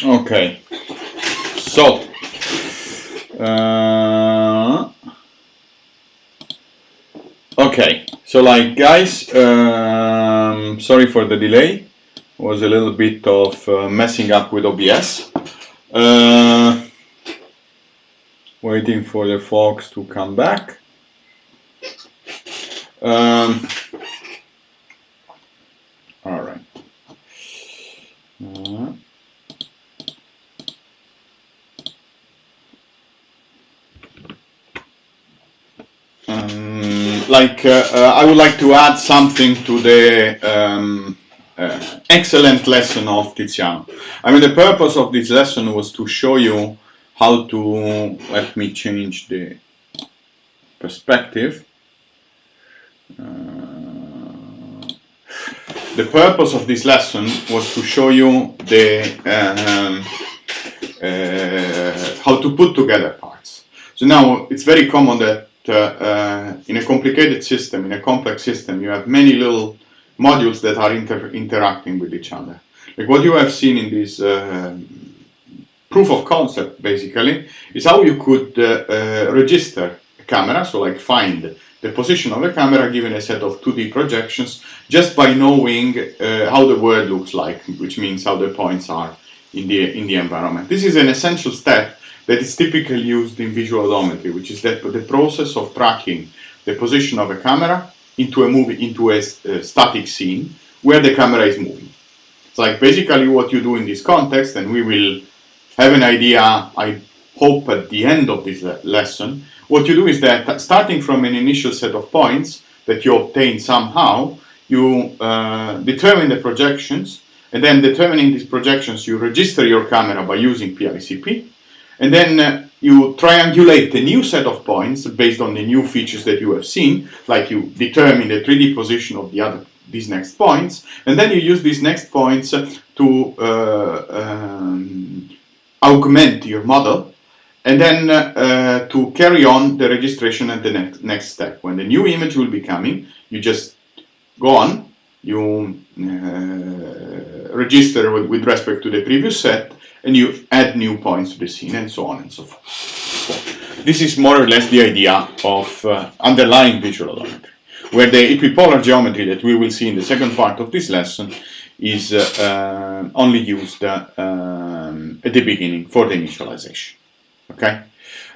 Okay, so okay, so like guys, sorry for the delay. Was a little bit of messing up with OBS. Waiting for the folks to come back. All right. I would like to add something to the excellent lesson of Tiziano. I mean, the purpose of this lesson was to show you how to, let me change the perspective. The purpose of this lesson was to show you the how to put together parts. So now it's very common that in a complicated system, in a complex system, you have many little modules that are interacting with each other. Like what you have seen in this proof of concept, basically, is how you could register a camera, so like find the position of the camera given a set of 2D projections just by knowing how the world looks like, which means how the points are in the environment. This is an essential step that is typically used in visual odometry, which is that the process of tracking the position of a camera into a static scene where the camera is moving. It's like basically what you do in this context, and we will have an idea, I hope, at the end of this lesson. What you do is that starting from an initial set of points that you obtain somehow, you determine the projections, and then determining these projections, you register your camera by using PICP, and then you triangulate the new set of points based on the new features that you have seen, like you determine the 3D position of these next points, and then you use these next points to augment your model, and then to carry on the registration at the next step. When the new image will be coming, you just go on, you register with respect to the previous set, and you add new points to the scene, and so on and so forth. So this is more or less the idea of underlying visual odometry, where the epipolar geometry that we will see in the second part of this lesson is only used at the beginning for the initialization. Okay.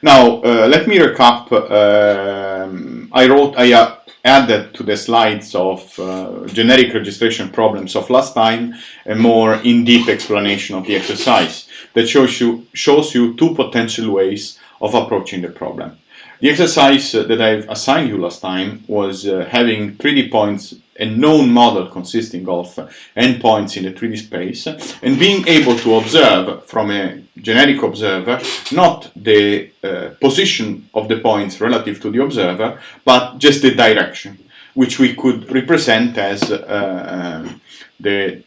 Now let me recap. I added to the slides of generic registration problems of last time a more in-depth explanation of the exercise that shows you two potential ways of approaching the problem. The exercise that I've assigned you last time was having 3D points, a known model consisting of n points in the 3D space, and being able to observe from a generic observer not the position of the points relative to the observer, but just the direction, which we could represent as the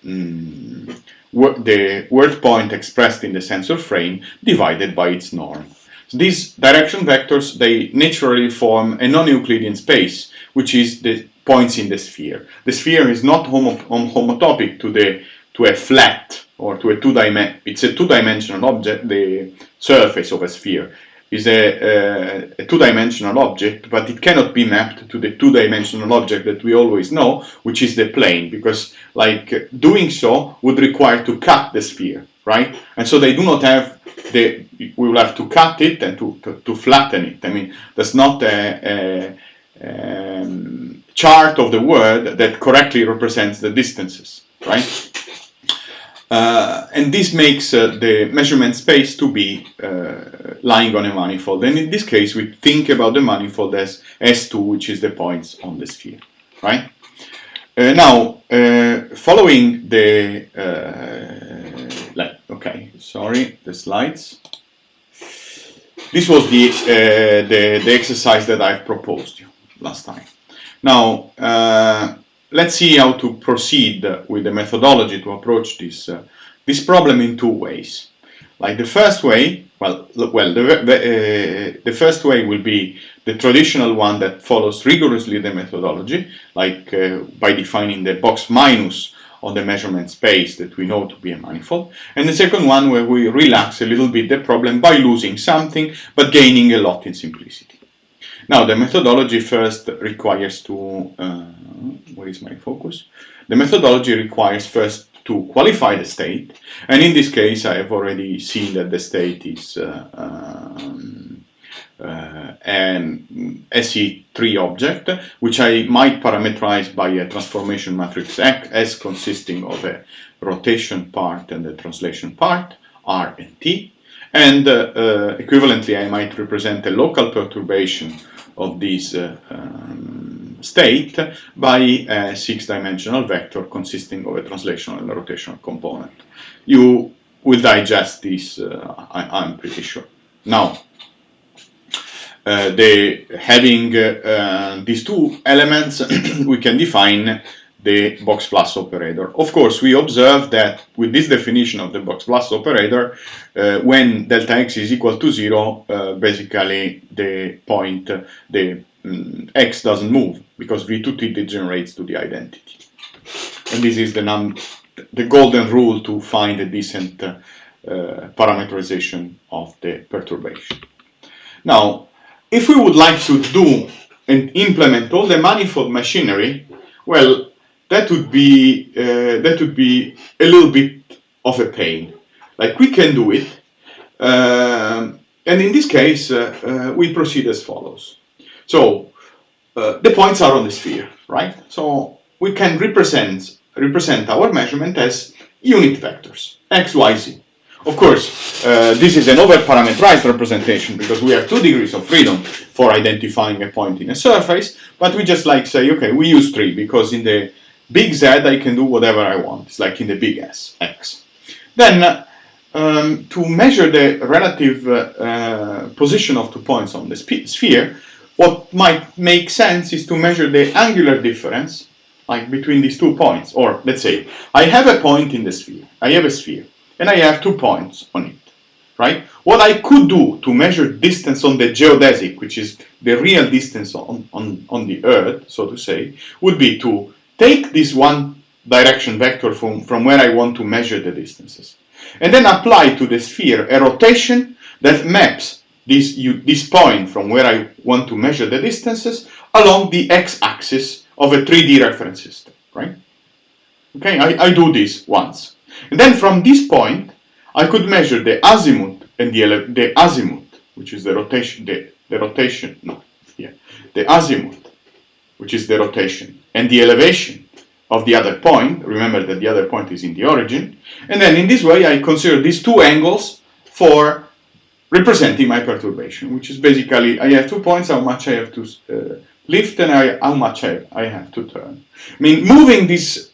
word point expressed in the sensor frame divided by its norm. So these direction vectors, they naturally form a non-Euclidean space, which is the points in the sphere. The sphere is not homotopic to a flat or to a it's a two-dimensional object. The surface of a sphere is a two-dimensional object, but it cannot be mapped to the two-dimensional object that we always know, which is the plane, because like doing so would require to cut the sphere, right? And so they do not have we will have to cut it and to flatten it. I mean, there's not a chart of the world that correctly represents the distances, right? And this makes the measurement space to be lying on a manifold. And in this case, we think about the manifold as S2, which is the points on the sphere, right? Now, following the the slides. This was the exercise that I've proposed you last time. Now, let's see how to proceed with the methodology to approach this problem in two ways. Like the first way, the first way will be the traditional one that follows rigorously the methodology, like by defining the box minus on the measurement space that we know to be a manifold, and the second one where we relax a little bit the problem by losing something but gaining a lot in simplicity. Now the methodology first requires to, where is my focus? The methodology requires first to qualify the state, and in this case I have already seen that the state is an SE3 object, which I might parameterize by a transformation matrix S consisting of a rotation part and a translation part, R and T, and equivalently I might represent a local perturbation of this state by a 6-dimensional vector consisting of a translational and a rotational component. You will digest this, I'm pretty sure. Now, having these two elements, we can define the box plus operator. Of course, we observe that with this definition of the box plus operator, when delta x is equal to 0, basically the point, x doesn't move, because V2T degenerates to the identity. And this is the golden rule to find a decent parameterization of the perturbation. Now, if we would like to do and implement all the manifold machinery, well, that would be a little bit of a pain. Like, we can do it, and in this case we proceed as follows. So the points are on the sphere, right? So we can represent our measurement as unit vectors, x, y, z. Of course, this is an over-parameterized representation because we have 2 degrees of freedom for identifying a point in a surface, but we just like say, okay, we use 3 because in the big Z I can do whatever I want. It's like in the big S, x. Then to measure the relative position of 2 points on the sphere, what might make sense is to measure the angular difference, like between these 2 points. Or let's say I have a point in the sphere, I have a sphere, and I have 2 points on it, right? What I could do to measure distance on the geodesic, which is the real distance on the Earth, so to say, would be to take this one direction vector from where I want to measure the distances, and then apply to the sphere a rotation that maps this point from where I want to measure the distances along the x-axis of a 3D reference system, right? Okay, I do this once. And then from this point, I could measure the azimuth and the azimuth, which is the rotation, the azimuth, which is the rotation, and the elevation of the other point. Remember that the other point is in the origin. And then in this way, I consider these 2 angles for representing my perturbation, which is basically I have 2 points, how much I have to lift, and how much I have to turn. I mean, moving this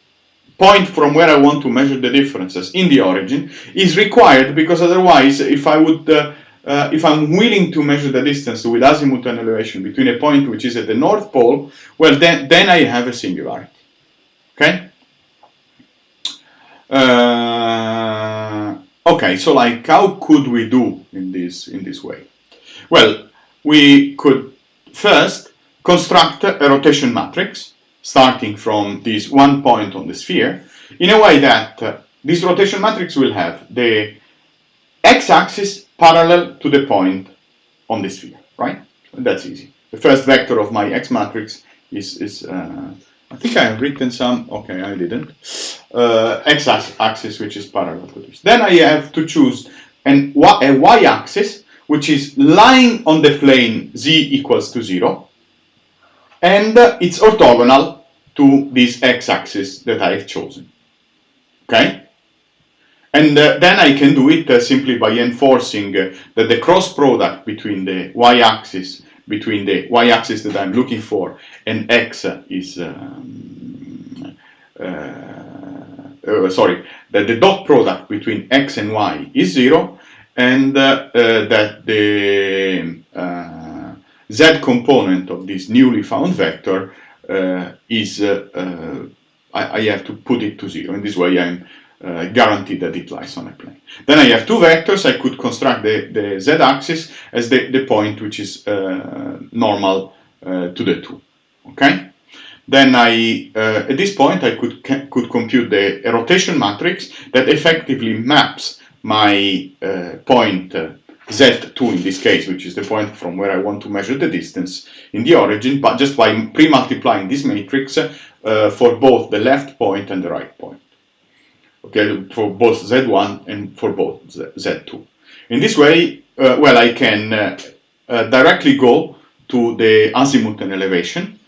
point from where I want to measure the differences in the origin is required, because otherwise, if I'm willing to measure the distance with azimuth and elevation between a point which is at the North Pole, well, then I have a singularity. Okay. Okay. So, like, how could we do in this way? Well, we could first construct a rotation matrix starting from this 1 point on the sphere, in a way that this rotation matrix will have the x-axis parallel to the point on the sphere, right? That's easy. The first vector of my x matrix is I think I have written some, okay, I didn't, x-axis which is parallel to this. Then I have to choose a y-axis which is lying on the plane z equals to 0, and it's orthogonal to this x-axis that I have chosen. Okay? And then I can do it simply by enforcing that the cross product between the y-axis that I'm looking for and x is that the dot product between x and y is 0, and that the z component of this newly found vector is I have to put it to 0. In this way, I'm guaranteed that it lies on a plane. Then I have 2 vectors. I could construct the z-axis as the point which is normal to the 2. Okay. Then at this point I could compute a rotation matrix that effectively maps my point Z2 in this case, which is the point from where I want to measure the distance in the origin, but just by pre-multiplying this matrix for both the left point and the right point. Okay, for both Z1 and for both Z2. In this way, well, I can directly go to the azimuth and elevation,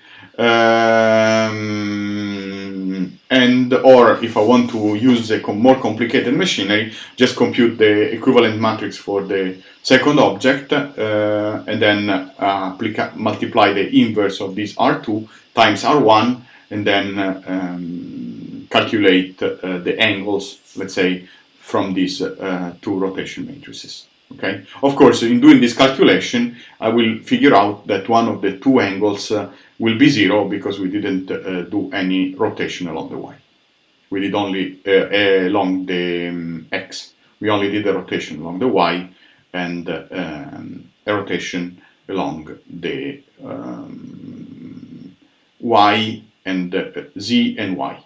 and or if I want to use a more complicated machinery, just compute the equivalent matrix for the second object, and then multiply the inverse of this R2 times R1, and then calculate the angles, let's say, from these two rotation matrices. Okay. Of course, in doing this calculation, I will figure out that one of the two angles will be 0 because we didn't do any rotation along the y. We did only along the x. We only did a rotation along the y and a rotation along the y and z and y.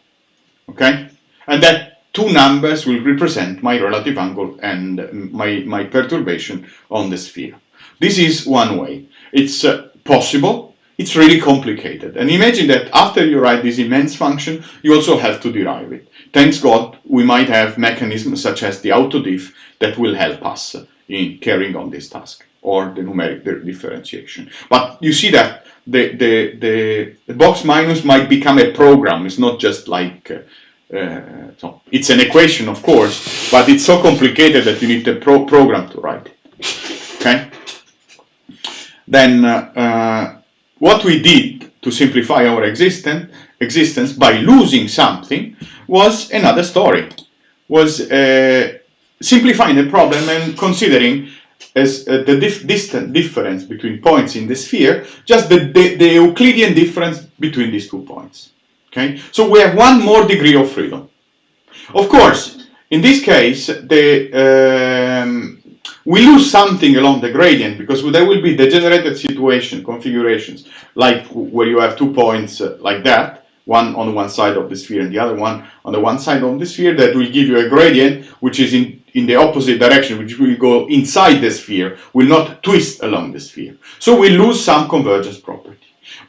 Okay, and that two numbers will represent my relative angle and my perturbation on the sphere. This is one way. It's possible. It's really complicated. And imagine that after you write this immense function, you also have to derive it. Thanks God, we might have mechanisms such as the autodiff that will help us in carrying on this task, or the numeric differentiation. But you see that the box minus might become a program. It's not just like so it's an equation, of course, but it's so complicated that you need a program to write it. Okay. Then what we did to simplify our existence by losing something was another story. Was simplifying the problem and considering as the distant difference between points in the sphere, just the Euclidean difference between these 2 points. Okay, so we have one more degree of freedom. Of course, in this case, we lose something along the gradient because there will be degenerated configurations, like where you have 2 points like that, one on one side of the sphere and the other one on the one side of the sphere, that will give you a gradient which is in the opposite direction, which will go inside the sphere, will not twist along the sphere. So we lose some convergence property.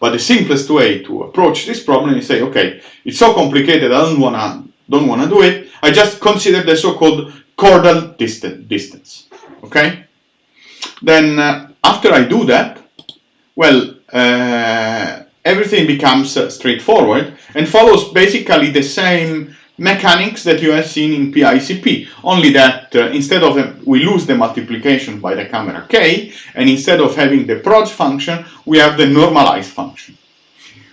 But the simplest way to approach this problem is say, okay, it's so complicated, I don't wanna do it. I just consider the so-called chordal distance. Okay. Then after I do that, well, everything becomes straightforward and follows basically the same mechanics that you have seen in PICP, only that instead of we lose the multiplication by the camera k, and instead of having the proj function, we have the normalized function.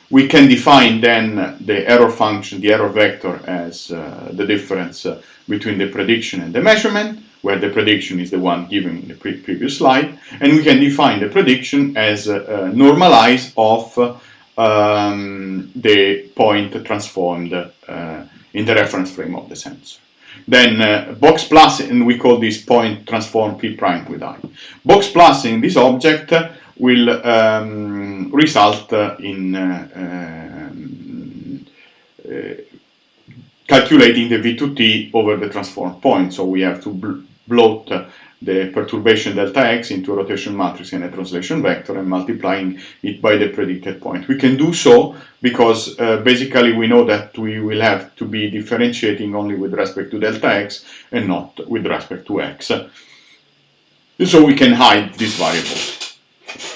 We can define then the error function, the error vector, as the difference between the prediction and the measurement, where the prediction is the one given in the previous slide, and we can define the prediction as normalized of the point transformed in the reference frame of the sensor. Then box plus, and we call this point transform P prime with I. Box plus in this object will result in calculating the V2T over the transform point. So we have to bloat the perturbation delta x into a rotation matrix and a translation vector and multiplying it by the predicted point. We can do so because basically we know that we will have to be differentiating only with respect to delta x and not with respect to x. So we can hide this variable.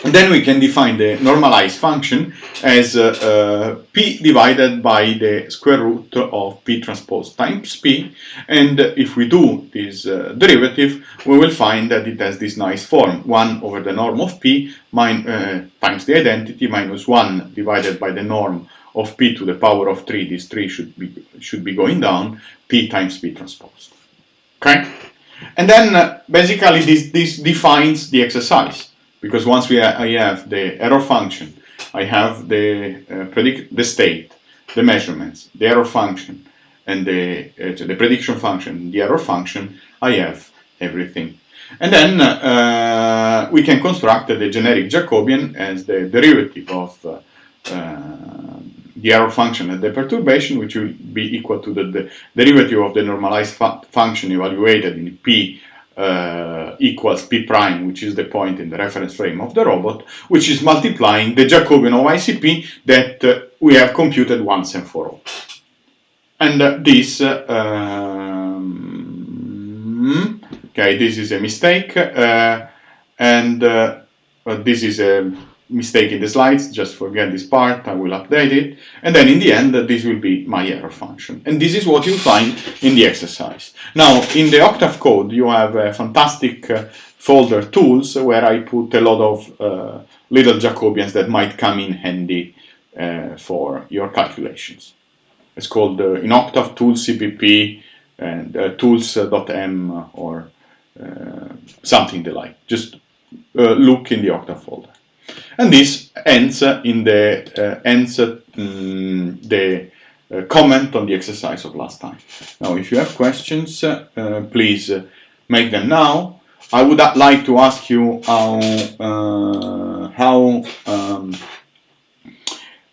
And then we can define the normalized function as p divided by the square root of p transpose times p, and if we do this derivative, we will find that it has this nice form: 1 over the norm of p times the identity minus 1 divided by the norm of p to the power of 3. This 3 should be going down, p times p transpose. Okay, and then basically this defines the exercise. Because once I have the error function, I have the state, the measurements, the error function, and the prediction function, the error function, I have everything. And then we can construct the generic Jacobian as the derivative of the error function at the perturbation, which will be equal to the derivative of the normalized function evaluated in P equals P prime, which is the point in the reference frame of the robot, which is multiplying the Jacobian of ICP that we have computed once and for all. And this, okay, this is a mistake, and this is a mistake in the slides, just forget this part, I will update it, and then in the end this will be my error function, and this is what you find in the exercise. Now in the Octave code you have a fantastic folder tools where I put a lot of little Jacobians that might come in handy for your calculations. It's called in Octave tools CPP and tools.m or something the like. Just look in the Octave folder. And this ends in the comment on the exercise of last time. Now, if you have questions, please make them now. I would like to ask you how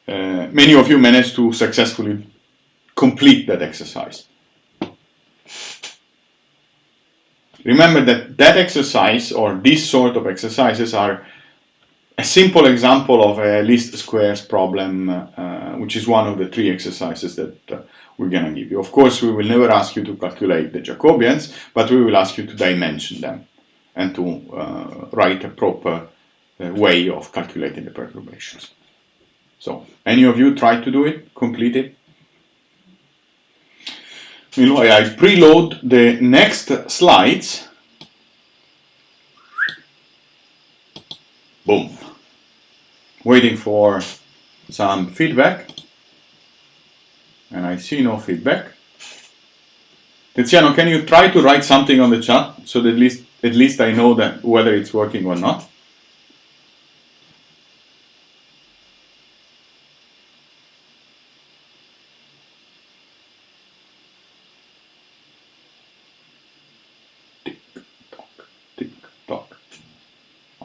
many of you managed to successfully complete that exercise. Remember that that exercise or these sort of exercises are a simple example of a least squares problem, which is one of the 3 exercises that we're going to give you. Of course, we will never ask you to calculate the Jacobians, but we will ask you to dimension them and to write a proper way of calculating the perturbations. So, any of you try to do it, complete it? Meanwhile, I preload the next slides. Boom. Waiting for some feedback. And I see no feedback. Tiziano, can you try to write something on the chat so that at least I know that whether it's working or not?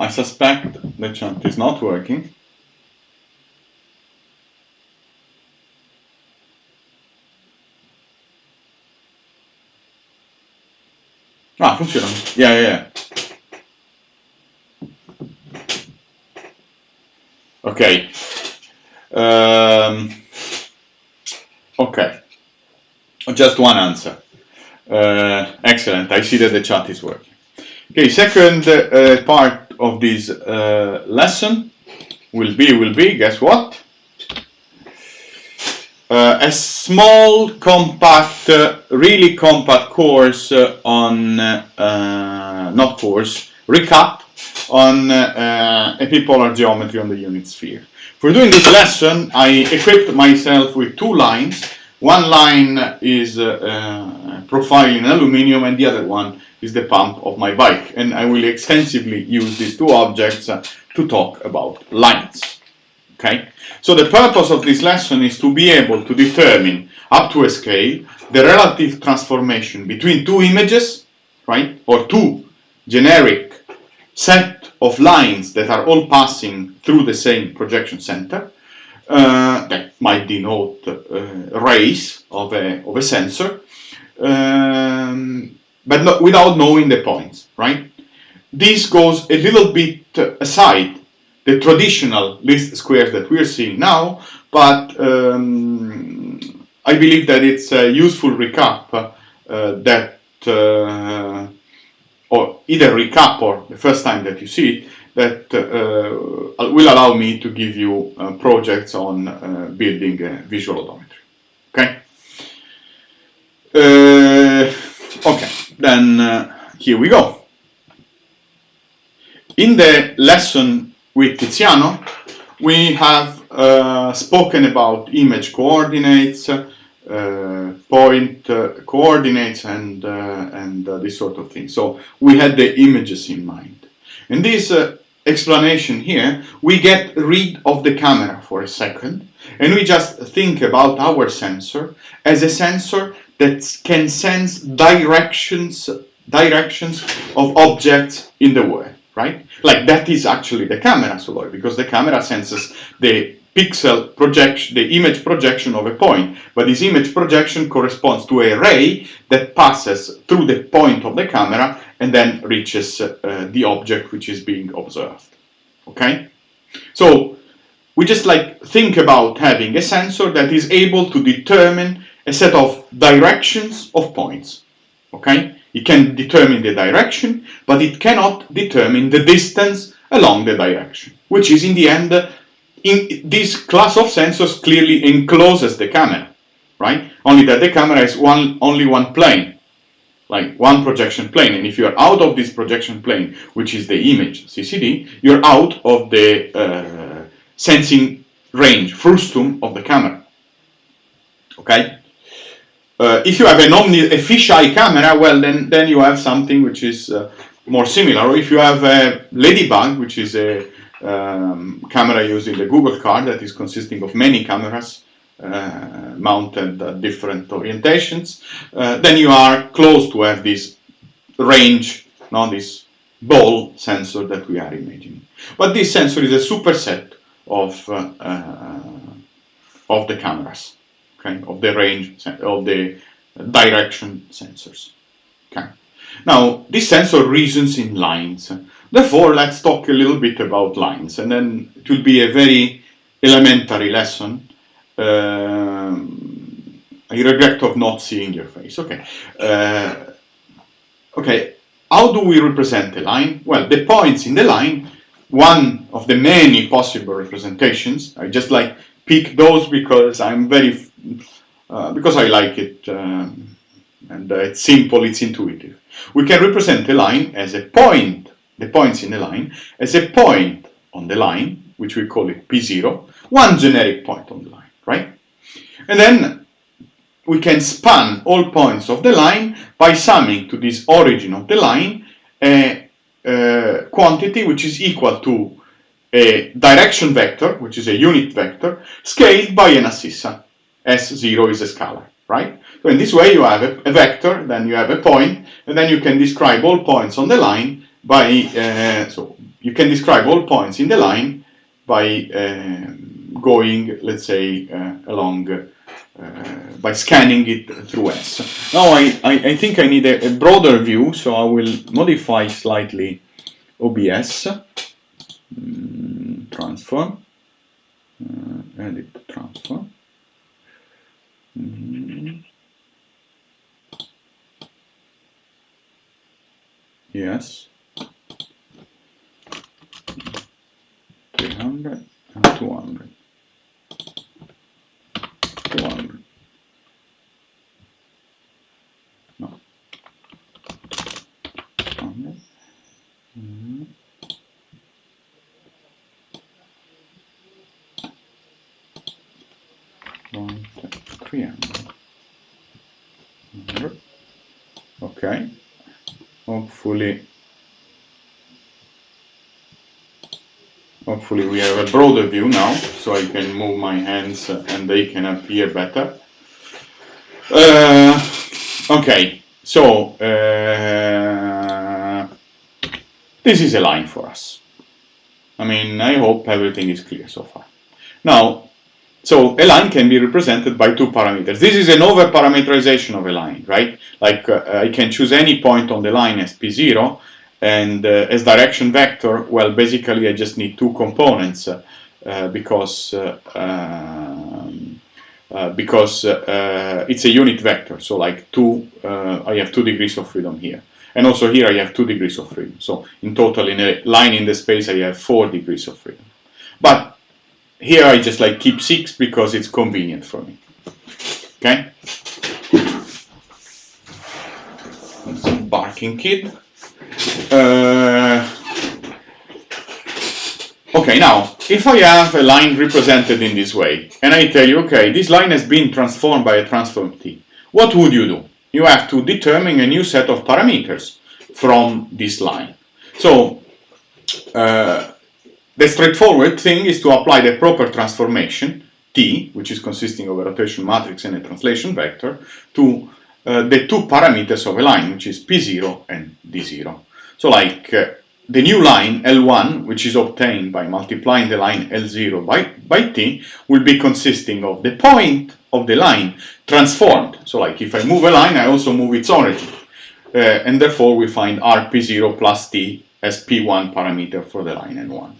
I suspect the chat is not working. Ah, funziona. Yeah. Okay. Okay. Just one answer. Excellent. I see that the chat is working. Okay, second part of this lesson will be, guess what? A small, compact, really compact course on, recap on epipolar geometry on the unit sphere. For doing this lesson, I equipped myself with 2 lines. One line is profile in aluminum and the other one is the pump of my bike. And I will extensively use these 2 objects to talk about lines. Okay? So the purpose of this lesson is to be able to determine, up to a scale, the relative transformation between 2 images, right? Or 2 generic set of lines that are all passing through the same projection center. That might denote rays of a sensor, but not, without knowing the points, right? This goes a little bit aside the traditional least squares that we're seeing now, but I believe that it's a useful recap that, or either recap or the first time that you see it, that will allow me to give you projects on building visual odometry. Okay? Okay, then here we go. In the lesson with Tiziano, we have spoken about image coordinates, point coordinates, and this sort of thing. So we had the images in mind. In this explanation here, we get rid of the camera for a second, and we just think about our sensor as a sensor that can sense directions of objects in the world, right? Like that is actually the camera, because the camera senses the pixel projection, the image projection of a point, but this image projection corresponds to a ray that passes through the point of the camera and then reaches the object which is being observed. Okay? So we just like think about having a sensor that is able to determine a set of directions of points. Okay? It can determine the direction, but it cannot determine the distance along the direction, which is in the end, in this class of sensors clearly encloses the camera, right? Only that the camera is only one plane, like one projection plane, and if you are out of this projection plane, which is the image CCD, you're out of the sensing range, frustum of the camera. Okay? If you have a fisheye camera, well, then you have something which is more similar. Or if you have a ladybug, which is a camera used in the Google car that is consisting of many cameras mounted at different orientations, then you are close to have this range, this ball sensor that we are imagining. But this sensor is a superset of the cameras. Okay, of the range, of the direction sensors. Okay. Now, this sensor reasons in lines. Therefore, let's talk a little bit about lines, and then it will be a very elementary lesson. I regret of not seeing your face. Okay. Okay. How do we represent a line? Well, the points in the line, one of the many possible representations. I just like pick those because I'm because I like it, and it's simple, it's intuitive. We can represent a line as a point, the points in the line, as a point on the line, which we call it P0, one generic point on the line, right? And then we can span all points of the line by summing to this origin of the line a quantity which is equal to a direction vector, which is a unit vector, scaled by an abscissa. S0 is a scalar, right? So in this way you have a vector, then you have a point, and then you can describe all points on the line by, so you can describe all points in the line by going, let's say, along, by scanning it through S. Now I think I need a broader view, so I will modify slightly OBS. Transform, edit transform. Yes, 300 and 200. 200. No. 200. 300. Okay. Hopefully we have a broader view now, so I can move my hands and they can appear better. Okay, so this is a line for us. I mean, I hope everything is clear so far. Now, so a line can be represented by two parameters. This is an over-parameterization of a line, right? Like I can choose any point on the line as P0, and as direction vector, well, basically I just need two components because it's a unit vector. So like I have 2 degrees of freedom here. And also here I have 2 degrees of freedom. So in total, in a line in the space, I have 4 degrees of freedom. But here I just like keep 6 because it's convenient for me. Okay? That's a barking kid. Okay, now, if I have a line represented in this way, and I tell you, okay, this line has been transformed by a transform T, what would you do? You have to determine a new set of parameters from this line. So, the straightforward thing is to apply the proper transformation, T, which is consisting of a rotation matrix and a translation vector, to the two parameters of a line, which is P0 and D0. So like the new line L1, which is obtained by multiplying the line L0 by t, will be consisting of the point of the line transformed. So like if I move a line, I also move its origin. And therefore we find Rp0 plus t as P1 parameter for the line N1.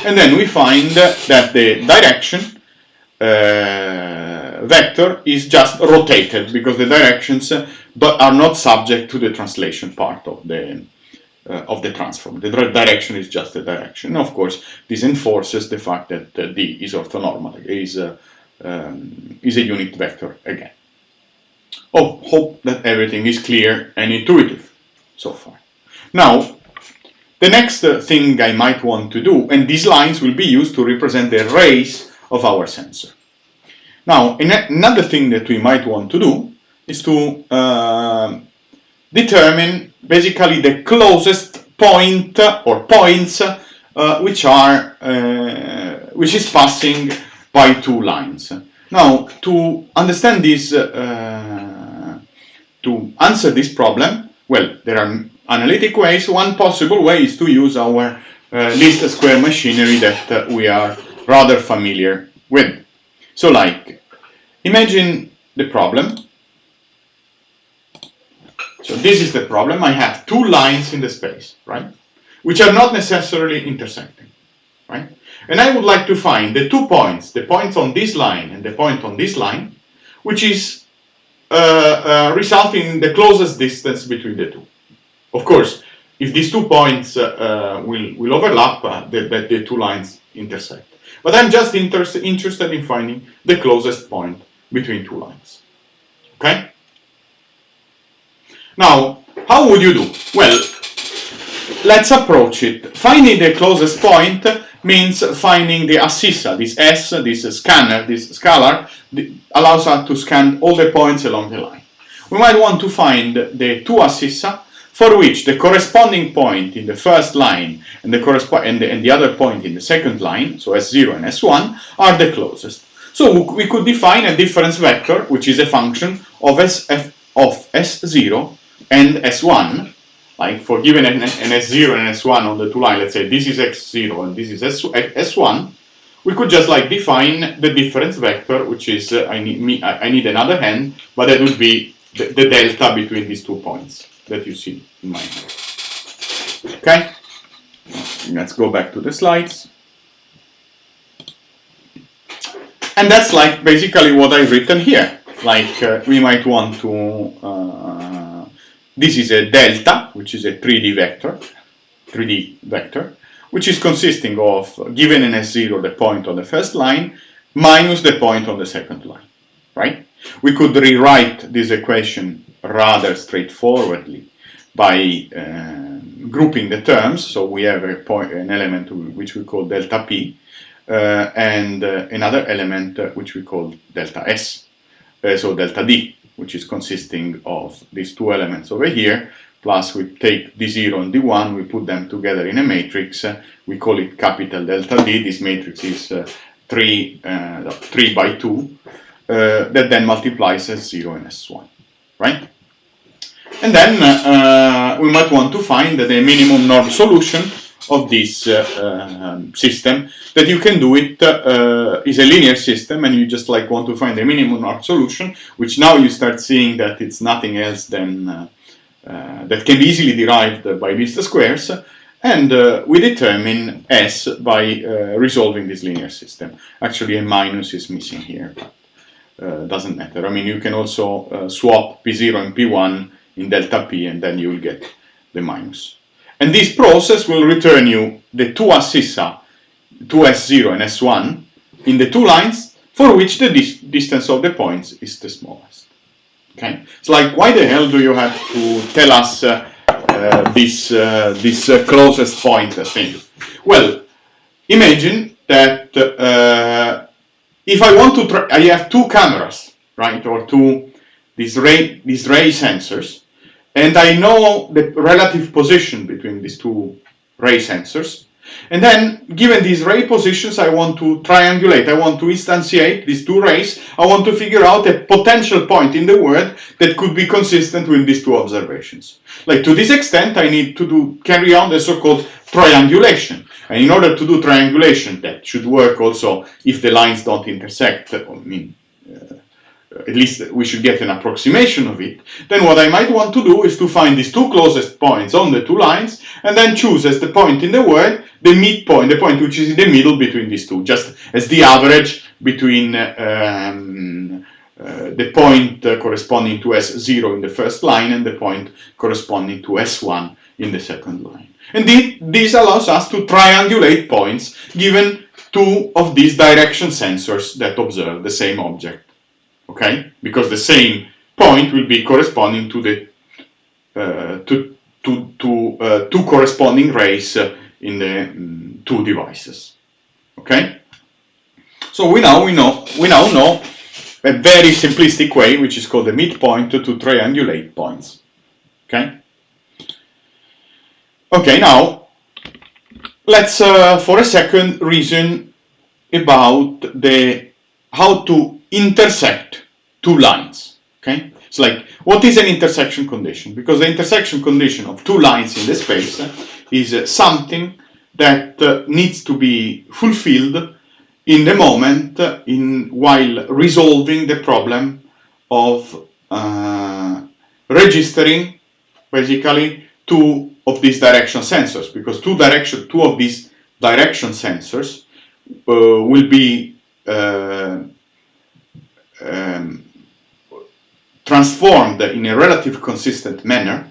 And then we find that the direction vector is just rotated because the directions are not subject to the translation part of the transform. The direction is just the direction. Of course, this enforces the fact that D is orthonormal, is a unit vector again. Oh, hope that everything is clear and intuitive so far. Now, the next thing I might want to do, and these lines will be used to represent the rays of our sensor. Now, another thing that we might want to do is to determine basically the closest point or points which is passing by two lines. Now, to understand this, to answer this problem, well, there are analytic ways. One possible way is to use our least square machinery that we are rather familiar with. So, like, imagine the problem. So this is the problem. I have two lines in the space, right? Which are not necessarily intersecting, right? And I would like to find the 2 points, the points on this line and the point on this line, which is resulting in the closest distance between the two. Of course, if these 2 points will overlap, the two lines intersect. But I'm just interested in finding the closest point between two lines, okay? Now, how would you do? Well, let's approach it. Finding the closest point means finding the assissa, this S, this scanner, this scalar, allows us to scan all the points along the line. We might want to find the two assissa for which the corresponding point in the first line and the other point in the second line, so S0 and S1, are the closest. So we could define a difference vector, which is a function of S0 and S1, like for given an S0 and S1 on the two lines, let's say this is X0 and this is S1, we could just like define the difference vector, which is, I need another hand, but that would be the delta between these 2 points that you see in my hand. Okay? Let's go back to the slides. And that's like basically what I've written here. Like we might want to, this is a delta, which is a 3D vector, which is consisting of, given an S0, the point on the first line, minus the point on the second line, right? We could rewrite this equation rather straightforwardly by grouping the terms. So we have an element which we call delta P, and another element which we call delta S, so delta D, which is consisting of these two elements over here, plus we take D0 and D1, we put them together in a matrix, we call it capital delta D. This matrix is 3 by 2, that then multiplies S0 and S1, right? And then we might want to find the minimum norm solution of this system. That you can do it is a linear system, and you just like want to find the minimum norm solution, which now you start seeing that it's nothing else than that can be easily derived by least squares, and we determine S by resolving this linear system. Actually, a minus is missing here, but doesn't matter. I mean, you can also swap P0 and P1 in delta P, and then you will get the minus. And this process will return you the two assissa, 2S0 and S1, in the two lines for which the distance of the points is the smallest. Okay? It's like, why the hell do you have to tell us this closest point thing? Well, imagine that if I want to, I have two cameras, right, or these ray sensors, and I know the relative position between these two ray sensors. And then, given these ray positions, I want to triangulate, I want to instantiate these two rays, I want to figure out a potential point in the world that could be consistent with these two observations. Like, to this extent, I need to carry on the so-called triangulation. And in order to do triangulation, that should work also if the lines don't intersect. I mean, at least we should get an approximation of it. Then what I might want to do is to find these two closest points on the two lines and then choose as the point in the world the midpoint, the point which is in the middle between these two, just as the average between the point corresponding to S0 in the first line and the point corresponding to S1 in the second line. And this allows us to triangulate points given two of these direction sensors that observe the same object. Okay, because the same point will be corresponding to the two corresponding rays in the two devices. Okay, so we now know a very simplistic way, which is called the midpoint, to triangulate points. Okay. Okay, now let's for a second reason about how to intersect two lines. Okay, it's like, what is an intersection condition? Because the intersection condition of two lines in the space is something that needs to be fulfilled in the moment while resolving the problem of registering basically two of these direction sensors, because two of these direction sensors will be transformed in a relative consistent manner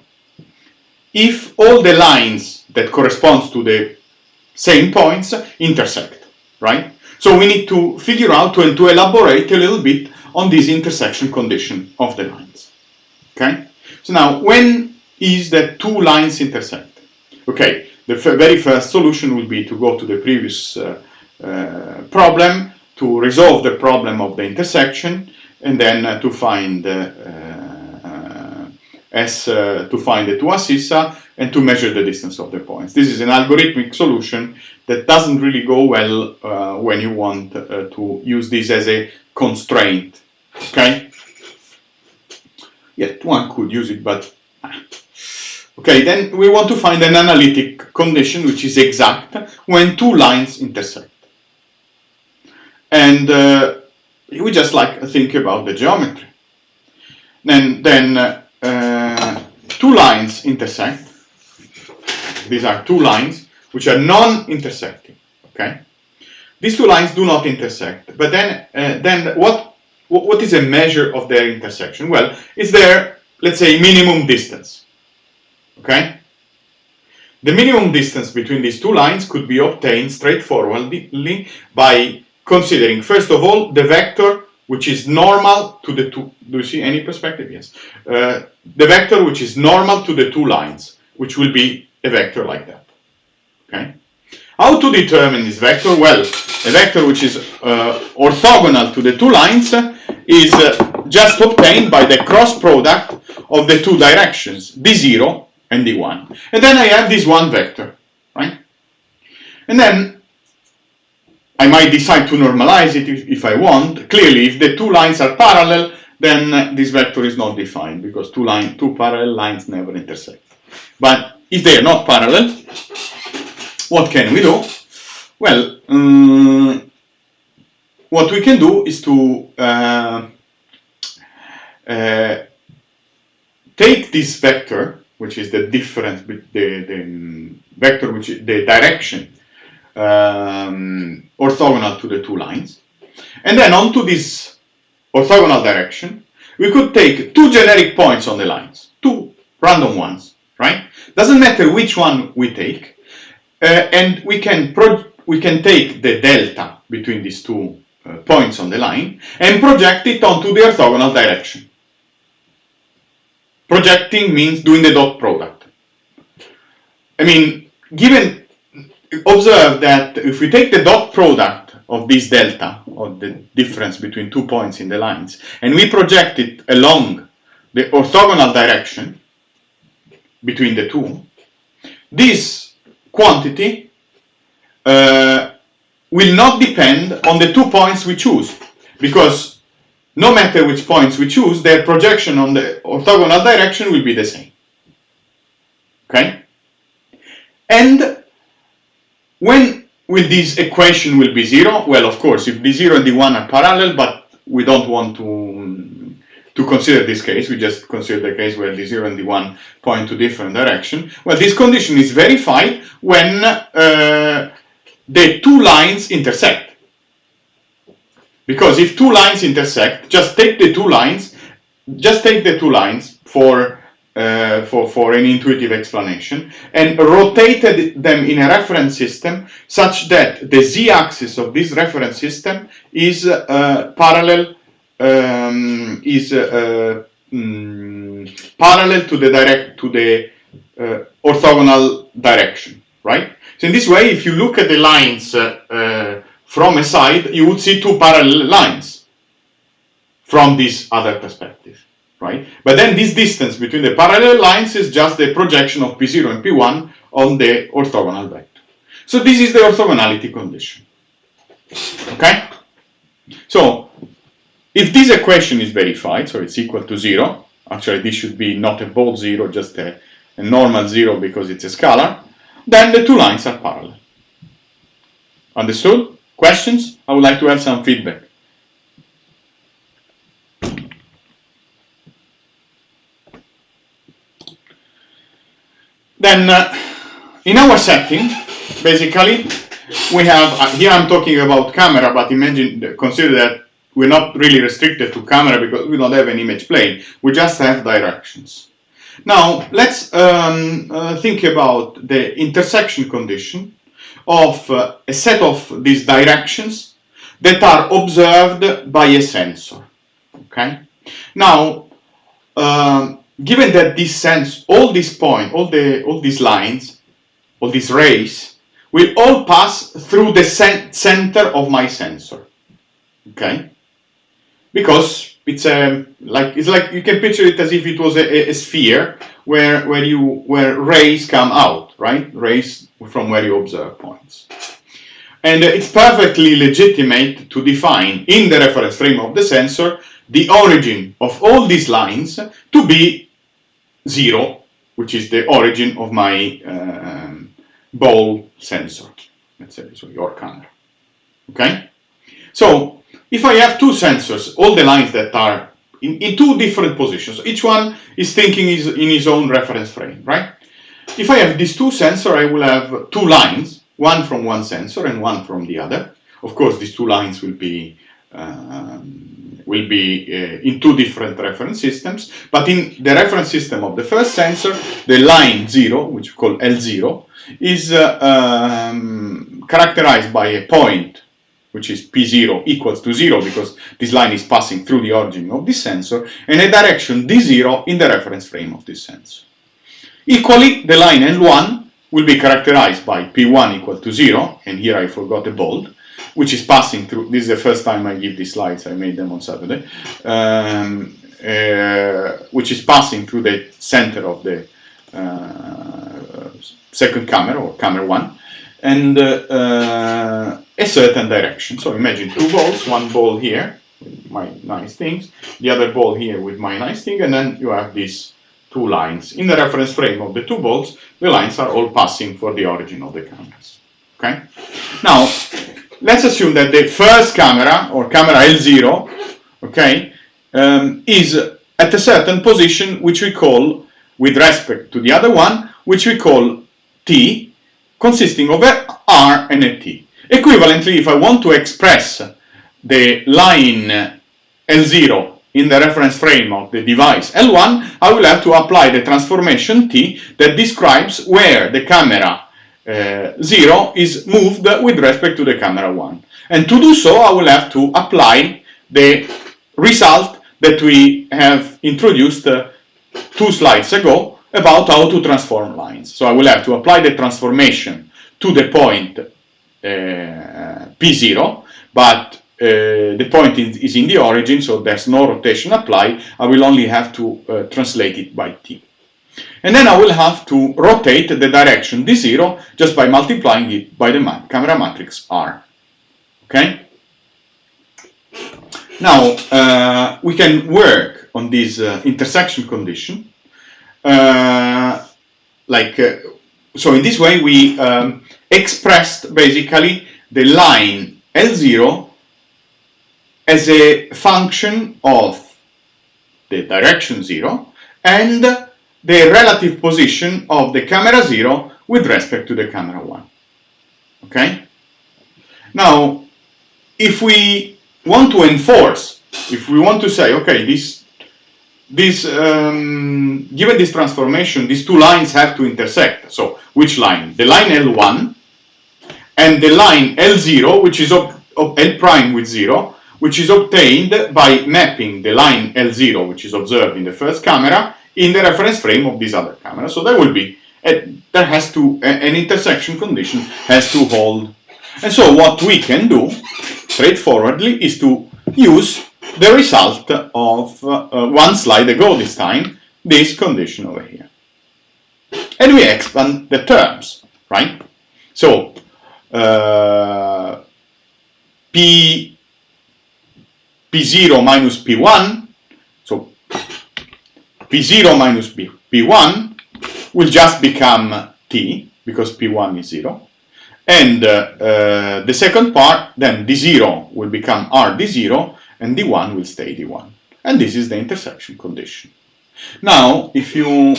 if all the lines that correspond to the same points intersect, right? So we need to figure out to elaborate a little bit on this intersection condition of the lines. Okay? So now, when is that two lines intersect? Okay, the very first solution will be to go to the previous problem, to resolve the problem of the intersection, and then to find the two abscissa and to measure the distance of the points. This is an algorithmic solution that doesn't really go well when you want to use this as a constraint. Okay? Yet one could use it, but okay, then we want to find an analytic condition which is exact when two lines intersect. And we just think about the geometry. Then two lines intersect. These are two lines which are non-intersecting. Okay, these two lines do not intersect. But then what is a measure of their intersection? Well, it's their, let's say, minimum distance. Okay, the minimum distance between these two lines could be obtained straightforwardly by considering, first of all, the vector which is normal to the two. Do you see any perspective? Yes. The vector which is normal to the two lines, which will be a vector like that. Okay. How to determine this vector? Well, a vector which is orthogonal to the two lines is just obtained by the cross product of the two directions, d0 and d1. And then I have this one vector, right? And then I might decide to normalize it if I want. Clearly, if the two lines are parallel, then this vector is not defined, because two parallel lines never intersect. But if they are not parallel, what can we do? Well, what we can do is to take this vector, which is the difference between the vector, which is the direction orthogonal to the two lines, and then onto this orthogonal direction we could take two generic points on the lines, two random ones, right? Doesn't matter which one we take, and we can take the delta between these two points on the line and project it onto the orthogonal direction. Projecting means doing the dot product. I mean, observe that if we take the dot product of this delta, or the difference between 2 points in the lines, and we project it along the orthogonal direction between the two, this quantity will not depend on the 2 points we choose, because no matter which points we choose, their projection on the orthogonal direction will be the same. Okay? And when will this equation will be 0? Well, of course, if d0 and d1 are parallel, but we don't want to consider this case. We just consider the case where d0 and d1 point to different direction. Well, this condition is verified when the two lines intersect. Because if two lines intersect, just take the two lines for an intuitive explanation and rotated them in a reference system such that the z-axis of this reference system is parallel to the orthogonal direction, right? So in this way, if you look at the lines from a side, you would see two parallel lines from this other perspective, right? But then this distance between the parallel lines is just the projection of P0 and P1 on the orthogonal vector. So this is the orthogonality condition, okay? So if this equation is verified, so it's equal to 0, actually this should be not a bold 0, just a normal 0 because it's a scalar, then the two lines are parallel. Understood? Questions? I would like to have some feedback. Then, in our setting, basically, we have, here I'm talking about camera, but consider that we're not really restricted to camera because we don't have an image plane. We just have directions. Now, let's think about the intersection condition of a set of these directions that are observed by a sensor. Okay. Now, given that this sense, all these points, all these lines, all these rays, will all pass through the center of my sensor. Okay. Because it's like you can picture it as if it was a sphere where rays come out, right? Rays from where you observe points. And it's perfectly legitimate to define in the reference frame of the sensor the origin of all these lines to be 0, which is the origin of my ball sensor, let's say, so your camera. Okay? So, if I have two sensors, all the lines that are in two different positions, each one is thinking in his own reference frame, right? If I have these two sensors, I will have two lines, one from one sensor and one from the other. Of course, these two lines will be in two different reference systems, but in the reference system of the first sensor, the line 0, which we call L0, is characterized by a point which is P0 equals to 0 because this line is passing through the origin of this sensor, and a direction D0 in the reference frame of this sensor. Equally, the line L1 will be characterized by P1 equal to 0, and here I forgot a bold, which is passing through, this is the first time I give these slides, I made them on Saturday, which is passing through the center of the second camera, or camera 1, and a certain direction. So imagine two balls, one ball here with my nice things, the other ball here with my nice thing, and then you have these two lines. In the reference frame of the two balls, the lines are all passing for the origin of the cameras. Okay? Now, let's assume that the first camera, or camera L0, okay, is at a certain position which we call, with respect to the other one, which we call T, consisting of a R and a T. Equivalently, if I want to express the line L0 in the reference frame of the device L1, I will have to apply the transformation T that describes where the camera 0 is moved with respect to the camera 1. And to do so, I will have to apply the result that we have introduced 2 slides ago about how to transform lines. So I will have to apply the transformation to the point P0, but the point is in the origin, so there's no rotation applied. I will only have to translate it by T. And then I will have to rotate the direction D0 just by multiplying it by the camera matrix R. Okay? Now, we can work on this intersection condition. So in this way, we expressed basically the line L0 as a function of the direction 0 and the relative position of the camera 0 with respect to the camera 1. Okay? Now, if we want to enforce, if we want to say, okay, given this transformation, these two lines have to intersect. So, which line? The line L1 and the line L0, which is L prime with 0, which is obtained by mapping the line L0, which is observed in the first camera, in the reference frame of this other camera. So there will be, an intersection condition has to hold. And so what we can do, straightforwardly, is to use the result of one slide ago this time, this condition over here. And we expand the terms, right? So, P0 minus P1, so P0 minus P1 will just become T, because P1 is 0. And the second part, then D0 will become R D0, and D1 will stay D1. And this is the intersection condition. Now, if you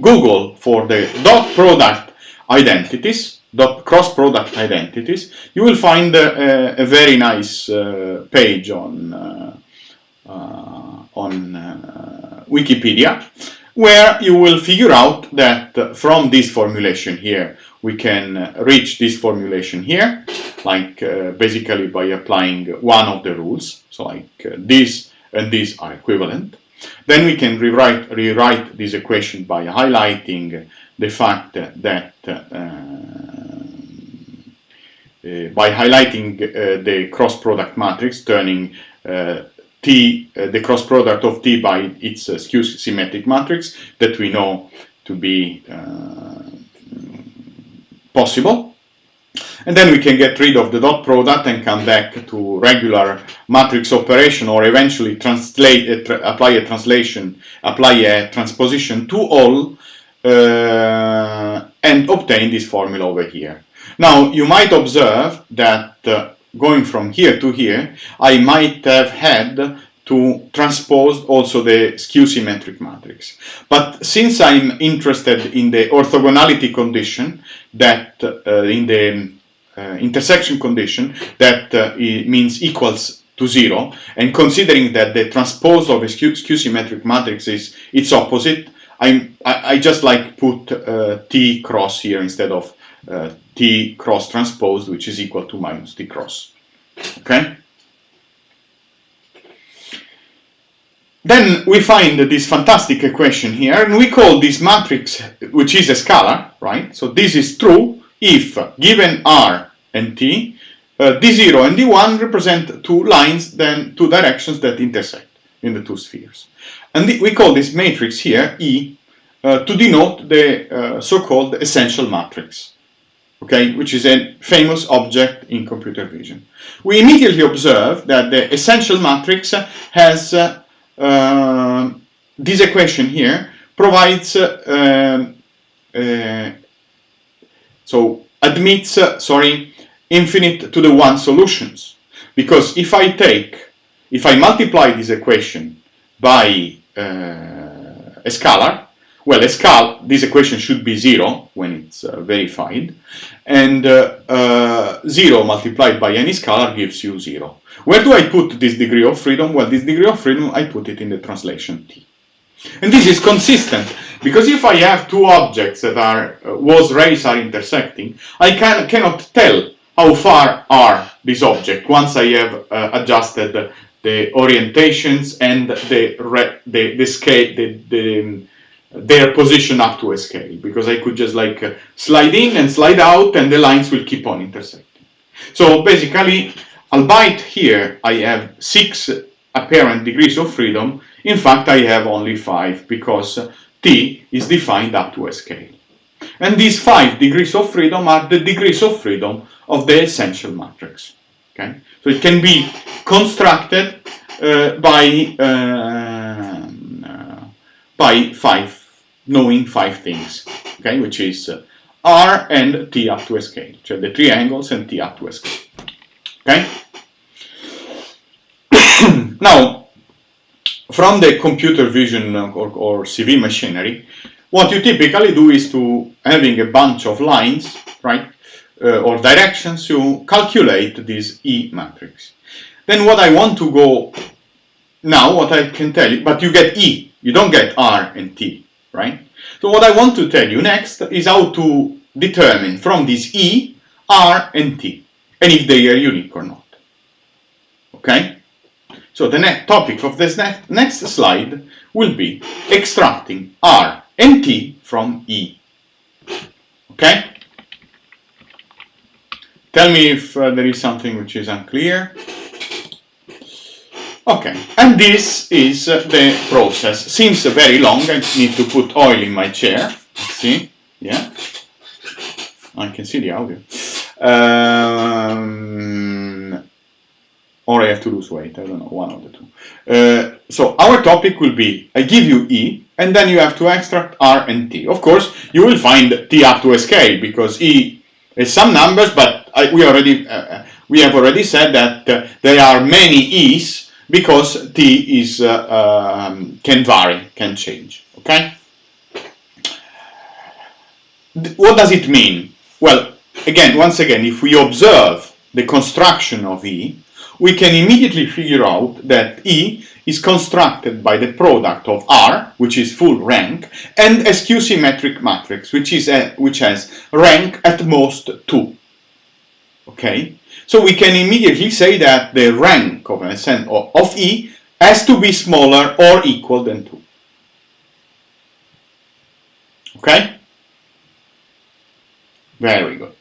Google for the dot product identities, dot cross product identities, you will find a very nice page on Wikipedia, where you will figure out that from this formulation here, we can reach this formulation here, like basically by applying one of the rules. So like this and this are equivalent. Then we can rewrite this equation by highlighting the fact that by highlighting the cross product matrix, turning the cross product of T by its skew symmetric matrix that we know to be possible. And then we can get rid of the dot product and come back to regular matrix operation, or eventually apply a transposition to all and obtain this formula over here. Now, you might observe that going from here to here, I might have had to transpose also the skew symmetric matrix. But since I'm interested in the orthogonality condition, that in the intersection condition, that means equals to 0, and considering that the transpose of a skew symmetric matrix is its opposite, I just like put T cross here instead of T cross transposed, which is equal to minus T cross. Okay? Then we find this fantastic equation here, and we call this matrix, which is a scalar, right? So this is true if, given R and T, D0 and D1 represent two lines, then two directions that intersect in the two spheres. And we call this matrix here E to denote the so-called essential matrix, okay, which is a famous object in computer vision. We immediately observe that the essential matrix has this equation here provides so admits infinite to the one solutions, because if I multiply this equation by a scalar, well, this equation should be 0 when it's verified, and 0 multiplied by any scalar gives you 0. Where do I put this degree of freedom? Well, this degree of freedom, I put it in the translation T. And this is consistent, because if I have two objects that are whose rays are intersecting, I cannot tell how far are this object once I have adjusted the orientations and the scale, their position up to a scale, because I could just like slide in and slide out, and the lines will keep on intersecting. So basically, albeit here I have 6 apparent degrees of freedom, in fact I have only 5, because T is defined up to a scale. And these 5 degrees of freedom are the degrees of freedom of the essential matrix. Okay? So it can be constructed by 5, knowing 5 things, okay? Which is R and T up to a scale, cioè the triangles and T up to a scale. Okay? Now, from the computer vision or CV machinery, what you typically do is to having a bunch of lines, right, or directions, you calculate this E matrix. Then what I want to go now, what I can tell you, but you get E, you don't get R and T, right? So what I want to tell you next is how to determine from this E, R and T, and if they are unique or not. Okay? So the next topic of this next slide will be extracting R and T from E. Okay? Tell me if there is something which is unclear. Okay, and this is the process. Seems very long. I need to put oil in my chair. Let's see, yeah, I can see the audio. Or I have to lose weight. I don't know, one of the two. So our topic will be: I give you E, and then you have to extract R and T. Of course, you will find T up to a scale because E is some numbers, but we have already said that there are many E's. Because T is can vary, can change. Okay. What does it mean? Well, once again, if we observe the construction of E, we can immediately figure out that E is constructed by the product of R, which is full rank, and a skew-symmetric matrix, which has rank at most 2. Okay. So we can immediately say that the rank of E has to be smaller or equal than 2. Okay? Very good.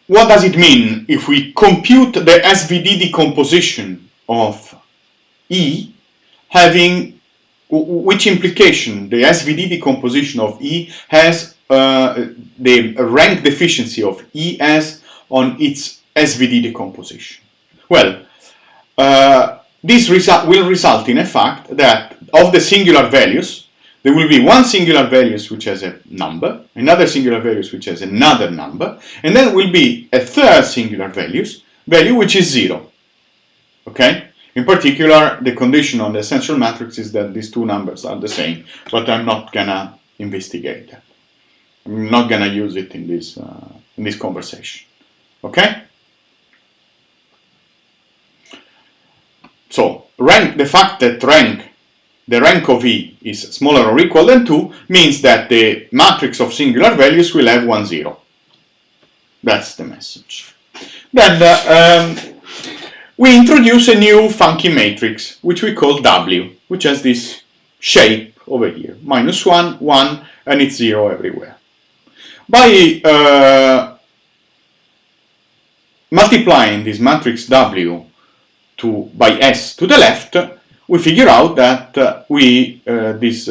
What does it mean if we compute the SVD decomposition of E having which implication the SVD decomposition of E has the rank deficiency of E has on its SVD decomposition? Well, this will result in a fact that of the singular values, there will be one singular value which has a number, another singular value which has another number, and then will be a third singular value which is 0. Okay? In particular, the condition on the essential matrix is that these two numbers are the same, but I'm not gonna investigate that. I'm not gonna use it in this conversation. Okay? So the fact that the rank of E is smaller or equal than 2 means that the matrix of singular values will have 1, 0. That's the message. Then we introduce a new funky matrix, which we call W, which has this shape over here, -1, 1, and it's 0 everywhere. By multiplying this matrix W by S to the left, we figure out that this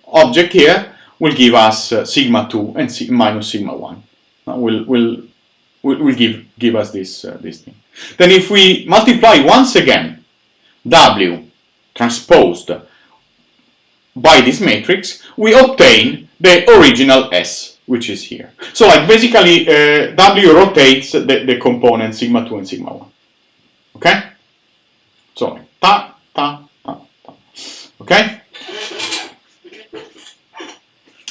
object here will give us sigma 2 and minus sigma 1. Will give us this thing. Then if we multiply once again W transposed by this matrix, we obtain the original S, which is here. So like basically W rotates the component sigma 2 and sigma 1. Okay? So ta, ta, ta, ta. Okay?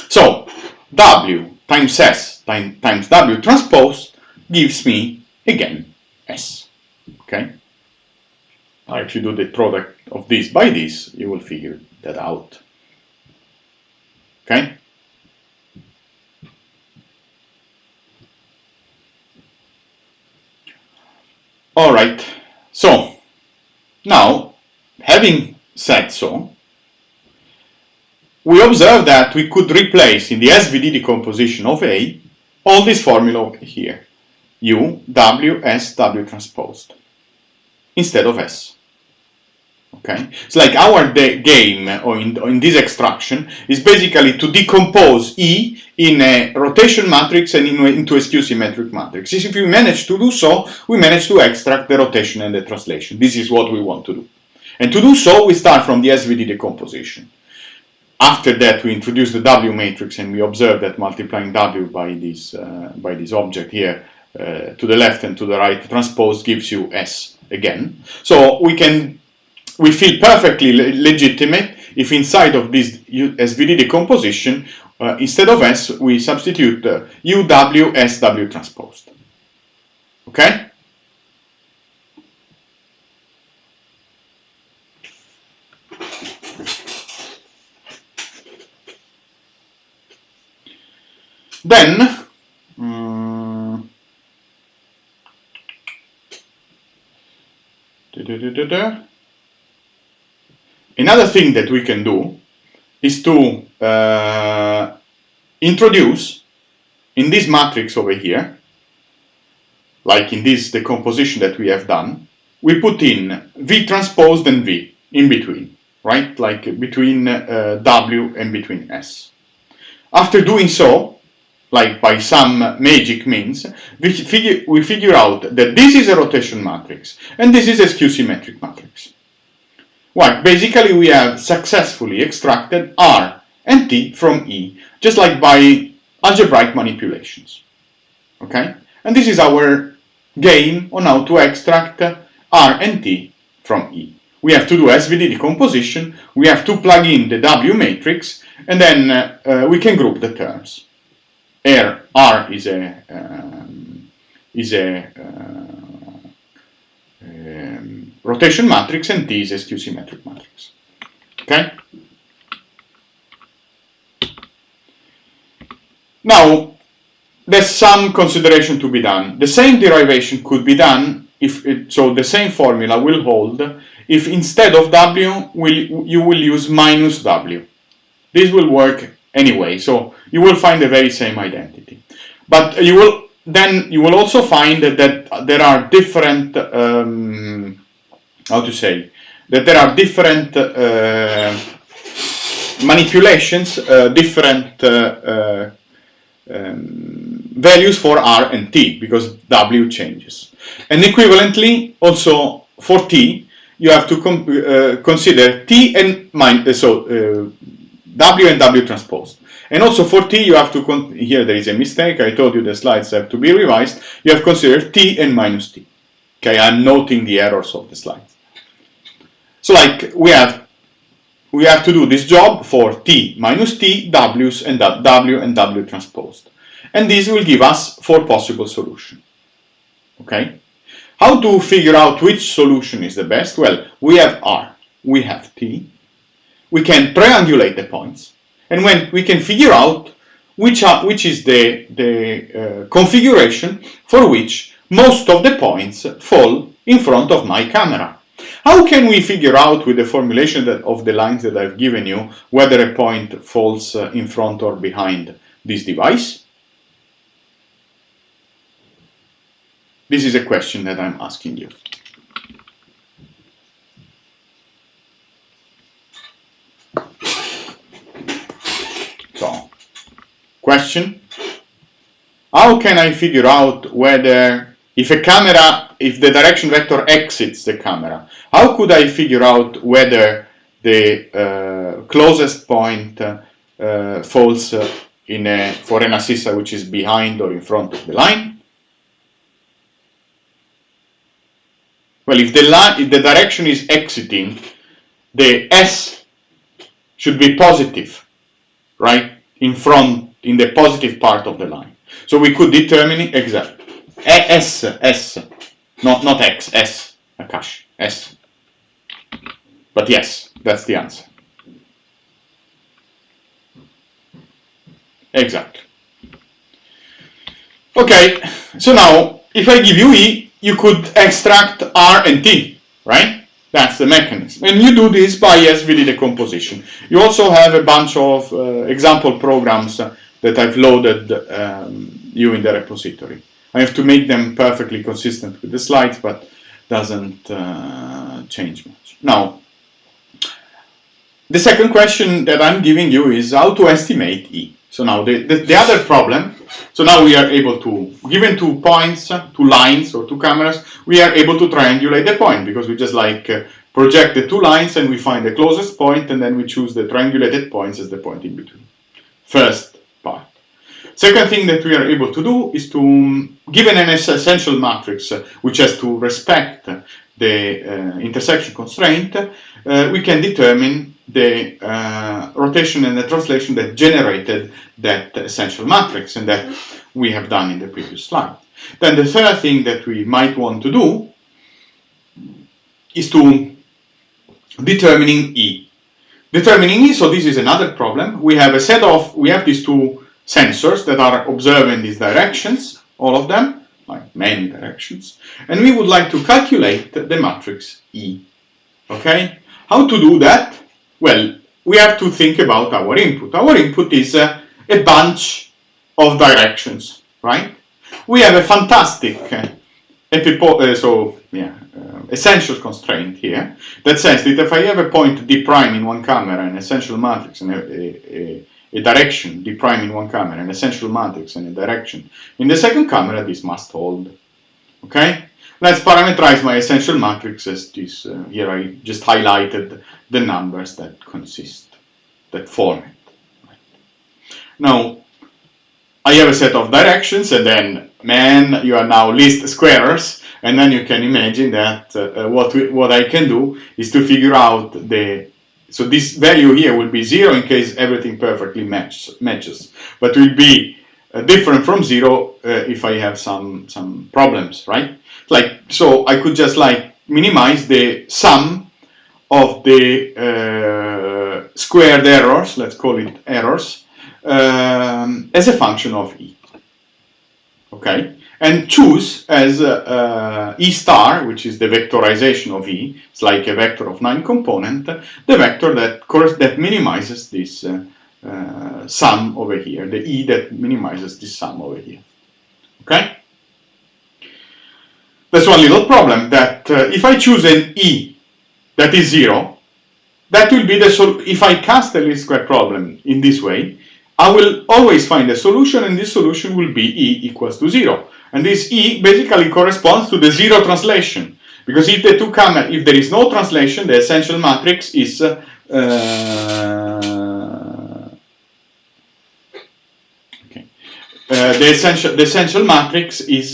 So W times S times W transposed gives me again S. Okay? Now if you do the product of this by this, you will figure that out. Okay? Alright, so now having said so, we observe that we could replace in the SVD decomposition of A all this formula over here. U, W, S, W transposed instead of S. Okay, it's like our game or in this extraction is basically to decompose E in a rotation matrix and into a skew-symmetric matrix. If we manage to do so, we manage to extract the rotation and the translation. This is what we want to do. And to do so, we start from the SVD decomposition. After that, we introduce the W matrix, and we observe that multiplying W by this object here to the left and to the right transpose gives you S again. So we feel perfectly legitimate if inside of this SVD decomposition, instead of S, we substitute UW SW transposed. Okay? Then, another thing that we can do is to introduce in this matrix over here, like in this decomposition that we have done, we put in V transposed and V in between, right? Like between W and between S. After doing so, like by some magic means, we figure out that this is a rotation matrix and this is a skew-symmetric matrix. Well, basically we have successfully extracted R and T from E, just like by algebraic manipulations. Okay? And this is our game on how to extract R and T from E. We have to do SVD decomposition, we have to plug in the W matrix, and then we can group the terms. Here, R is a rotation matrix and T is a skew-symmetric matrix. Okay? Now, there's some consideration to be done. The same derivation could be done so the same formula will hold if instead of W you will use minus W. This will work anyway, so you will find the very same identity. But you will also find that there are different manipulations, different values for R and T, because W changes. And equivalently, also for T, you have to consider T and W and W transposed. And also for T, you have to, here there is a mistake, I told you the slides have to be revised, you have to consider T and minus T. Okay, I'm noting the errors of the slides. So like, we have to do this job for T minus T, W's and W and W transposed. And this will give us 4 possible solutions. Okay? How to figure out which solution is the best? Well, we have R, we have T, we can triangulate the points, and when we can figure out which is the configuration for which most of the points fall in front of my camera. How can we figure out with the formulation of the lines that I've given you whether a point falls in front or behind this device? This is a question that I'm asking you. So, question: how can I figure out whether if the direction vector exits the camera, how could I figure out whether the closest point falls for an assista which is behind or in front of the line? Well, if the direction is exiting, the S should be positive, right? In front, in the positive part of the line. So we could determine it exactly. S, not X, S, Akash, S. But yes, that's the answer. Exactly. Okay, so now, if I give you E, you could extract R and T, right? That's the mechanism. And you do this by SVD decomposition. You also have a bunch of example programs that I've loaded you in the repository. I have to make them perfectly consistent with the slides, but doesn't change much. Now, the second question that I'm giving you is how to estimate E. So now the other problem, so now we are able to, given 2 points, 2 lines or 2 cameras, we are able to triangulate the point because we just like project the two lines and we find the closest point, and then we choose the triangulated points as the point in between. First part. Second thing that we are able to do is to, given an essential matrix which has to respect the intersection constraint, we can determine the rotation and the translation that generated that essential matrix, and that we have done in the previous slide. Then the third thing that we might want to do is to determining E. Determining E, so this is another problem. We have these two sensors that are observing these directions, all of them, like many directions, and we would like to calculate the matrix E. Okay? How to do that? Well, we have to think about our input. Our input is a bunch of directions, right? We have a fantastic essential constraint here that says that if I have a point d prime in one camera, an essential matrix, and a direction d prime in one camera, an essential matrix, and a direction in the second camera, this must hold. Okay? Let's parameterize my essential matrix as this. Here I just highlighted the numbers that form it. Right. Now, I have a set of directions, and then, man, you are now least squarers, and then you can imagine that what I can do is to figure out so this value here will be 0 in case everything perfectly matches, but will be different from 0 if I have some problems, right? Like, so I could just minimize the sum of the squared errors, let's call it errors, as a function of E. Okay? And choose as E star, which is the vectorization of E, it's like a vector of 9 components, the vector that minimizes this sum over here, the E that minimizes this sum over here. Okay? There's one little problem, that if I choose an E that is 0, that will be if I cast the least square problem in this way, I will always find a solution, and this solution will be E equals to 0. And this E basically corresponds to the 0 translation, because if there is no translation, the essential matrix is the essential matrix is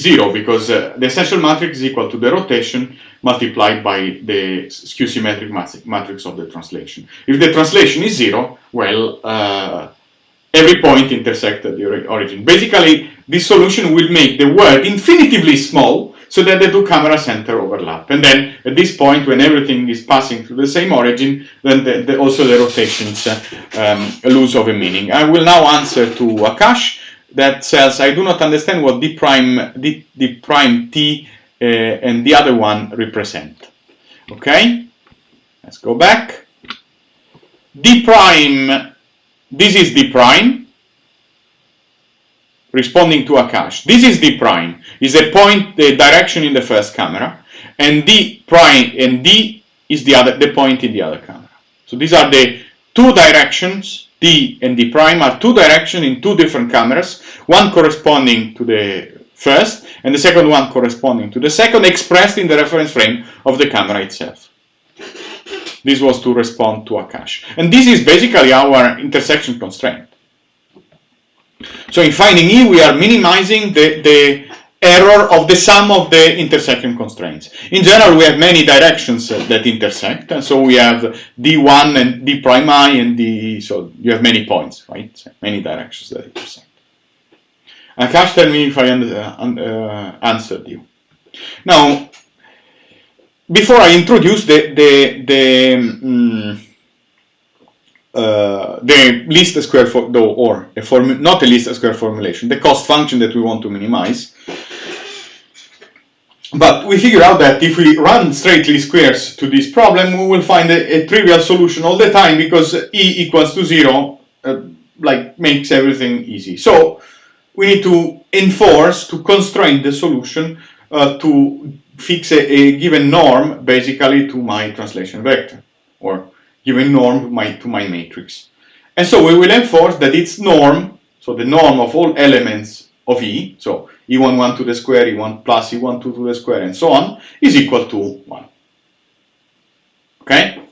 0, because the essential matrix is equal to the rotation multiplied by the skew-symmetric matrix of the translation. If the translation is 0, well, every point intersects the origin. Basically, this solution will make the world infinitively small so that the two camera center overlap. And then at this point, when everything is passing through the same origin, then also the rotations lose of a meaning. I will now answer to Akash that says, I do not understand what d prime t and the other one represent. Okay, let's go back. D prime, this is d prime, responding to Akash. This is d prime, is a point, the direction in the first camera, and d prime and d is the point in the other camera. So these are the two directions. D and D prime are two directions in two different cameras, one corresponding to the first and the second one corresponding to the second, expressed in the reference frame of the camera itself. This was to respond to Akash. And this is basically our intersection constraint. So in finding E, we are minimizing the error of the sum of the intersection constraints. In general, we have many directions that intersect, and so we have D1 and D prime I and D, so you have many points, right? So many directions that intersect. Akash, tell me if I answered you. Now, before I introduce the least square not a least square formulation, the cost function that we want to minimize. But we figure out that if we run straight least squares to this problem, we will find a trivial solution all the time, because E equals to 0 makes everything easy. So we need to constrain the solution to fix a given norm basically to my translation vector, or given norm to my matrix. And so we will enforce that its norm, so the norm of all elements of E, so E11 to the square, E1 plus E12 to the square, and so on, is equal to 1. Okay?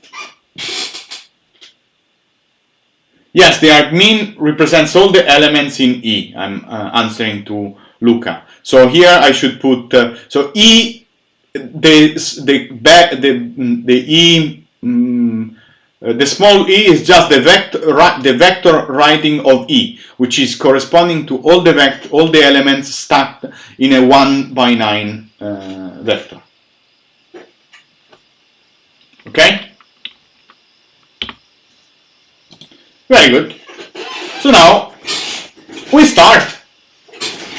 Yes, the argmin represents all the elements in E. I'm answering to Luca. So here I should put, so E, the small e is just the vector writing of E, which is corresponding to all the elements stacked in a 1 by 9 vector. Okay? Very good. So now we start,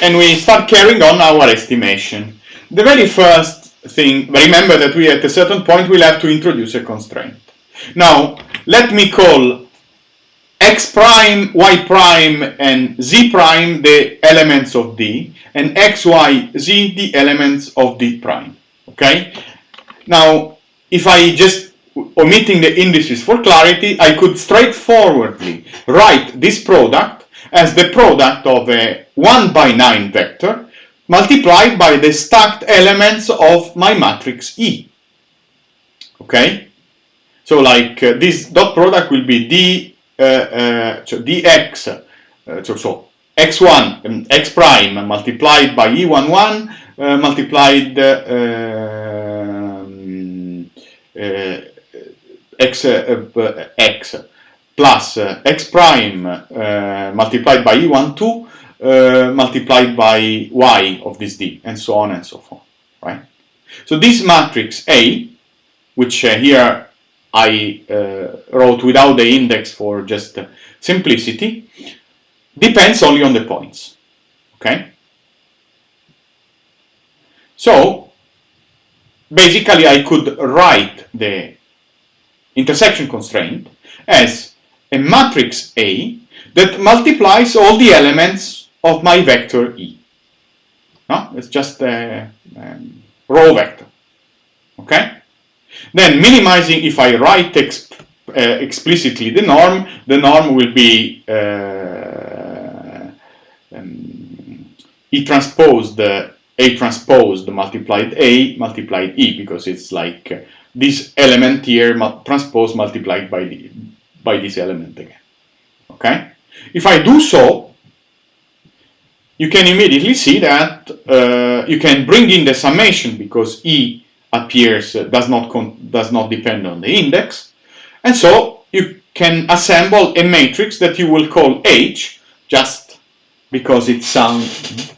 and we start carrying on our estimation. The very first thing, remember that we at a certain point will have to introduce a constraint. Now, let me call x prime, y prime, and z prime the elements of D, and x, y, z the elements of D prime. Okay? Now, if I just omitting the indices for clarity, I could straightforwardly write this product as the product of a 1 by 9 vector multiplied by the stacked elements of my matrix E. Okay? So like this dot product will be dx, so x1 and x prime multiplied by E11 multiplied x plus x prime multiplied by E12 multiplied by y of this D, and so on and so forth, right? So this matrix A, which here I wrote without the index for just simplicity, depends only on the points, okay? So basically I could write the intersection constraint as a matrix A that multiplies all the elements of my vector E. No? It's just a row vector. Okay? Then minimizing, if I write explicitly the norm will be E transposed, A transposed multiplied A multiplied E, because it's like this element here transposed multiplied by this element again. Okay? If I do so, you can immediately see that you can bring in the summation, because E appears does not depend on the index, and so you can assemble a matrix that you will call H, just because it sounds.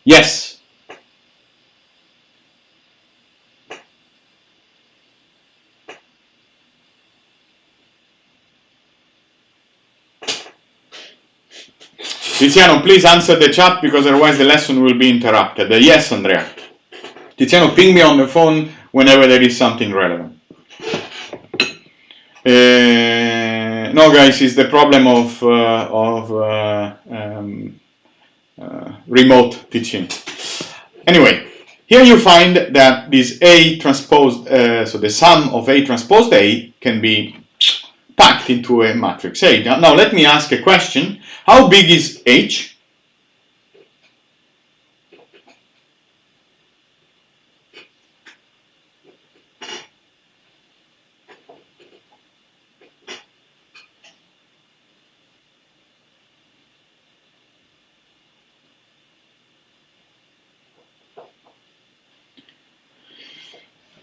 Yes. Tiziano, please answer the chat, because otherwise the lesson will be interrupted. Yes, Andrea. Tiziano, ping me on the phone whenever there is something relevant. No, guys, it's the problem of remote teaching. Anyway, here you find that this A transposed, so the sum of A transposed A can be packed into a matrix A. Now let me ask a question. How big is H?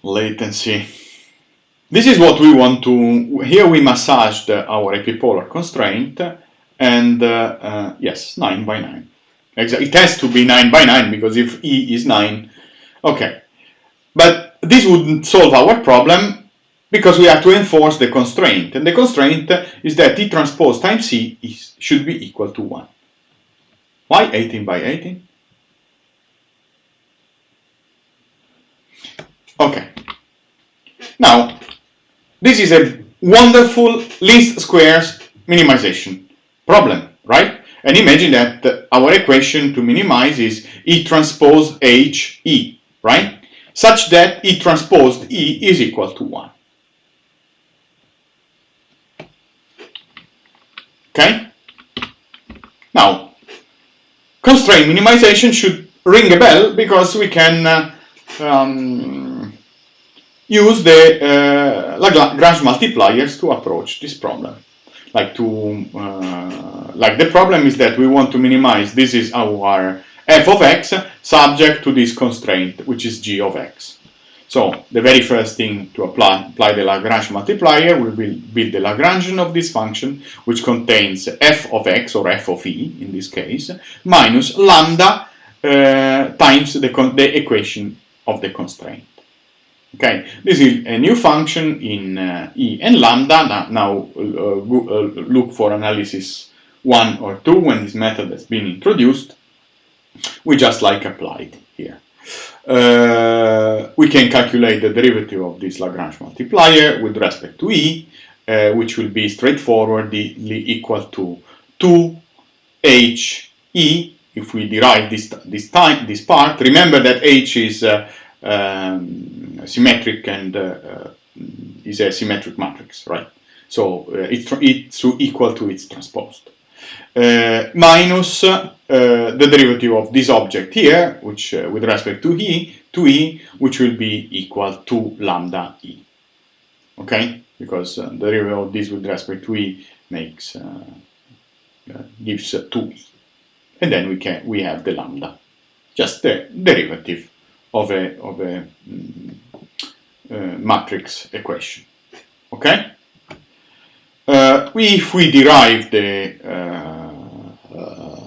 Latency. This is what we want to. Here we massaged our epipolar constraint, and yes, 9 by 9. It has to be 9 by 9, because if E is 9, okay. But this wouldn't solve our problem, because we have to enforce the constraint, and the constraint is that E transpose times C should be equal to 1. Why 18 by 18? Okay. Now, this is a wonderful least squares minimization problem, right? And imagine that our equation to minimize is E transpose H E, right? Such that E transposed E is equal to 1. Okay? Now, constraint minimization should ring a bell, because we can use the Lagrange multipliers to approach this problem. Like the problem is that we want to minimize, this is our f of x subject to this constraint, which is g of x. So the very first thing to apply the Lagrange multiplier, we will build the Lagrangian of this function, which contains f of x, or f of e in this case, minus lambda times the equation of the constraint. Okay, this is a new function in e and lambda. Now look for analysis 1 or 2 when this method has been introduced. We just applied here. We can calculate the derivative of this Lagrange multiplier with respect to e, which will be straightforwardly equal to 2h e if we derive this part. Remember that h is symmetric and is a symmetric matrix, right? So it's equal to its transposed. Minus the derivative of this object here, which with respect to e, which will be equal to lambda e. Okay, because the derivative of this with respect to e makes gives 2e, and then we have the lambda, just the derivative of a matrix equation. Okay. If we derive the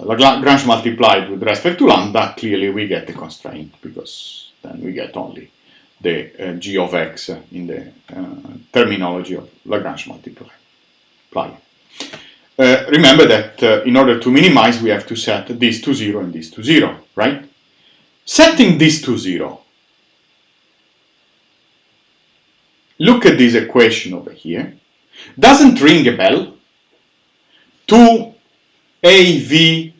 Lagrange multiplied with respect to lambda, clearly we get the constraint, because then we get only the g of x in the terminology of Lagrange multiplier. Remember that in order to minimize, we have to set this to 0 and this to 0, right? Setting this to 0, look at this equation over here. Doesn't ring a bell? 2av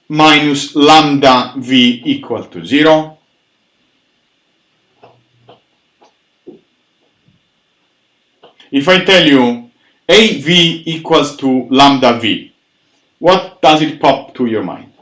minus lambda v equal to 0. If I tell you av equals to lambda v, what does it pop to your mind?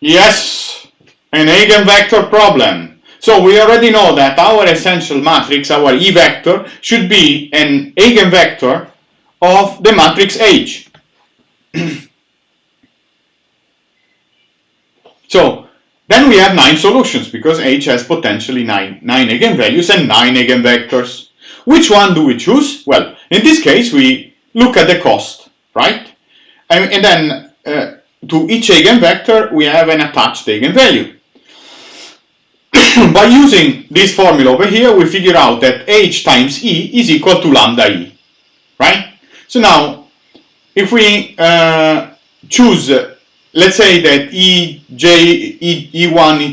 Yes, an eigenvector problem. So we already know that our essential matrix, our E vector, should be an eigenvector of the matrix H. So then we have 9 solutions, because H has potentially 9 eigenvalues and 9 eigenvectors. Which one do we choose? Well, in this case we look at the cost, right? And then to each eigenvector we have an attached eigenvalue. By using this formula over here, we figure out that h times e is equal to lambda e, right? So now, if we choose, let's say that e1,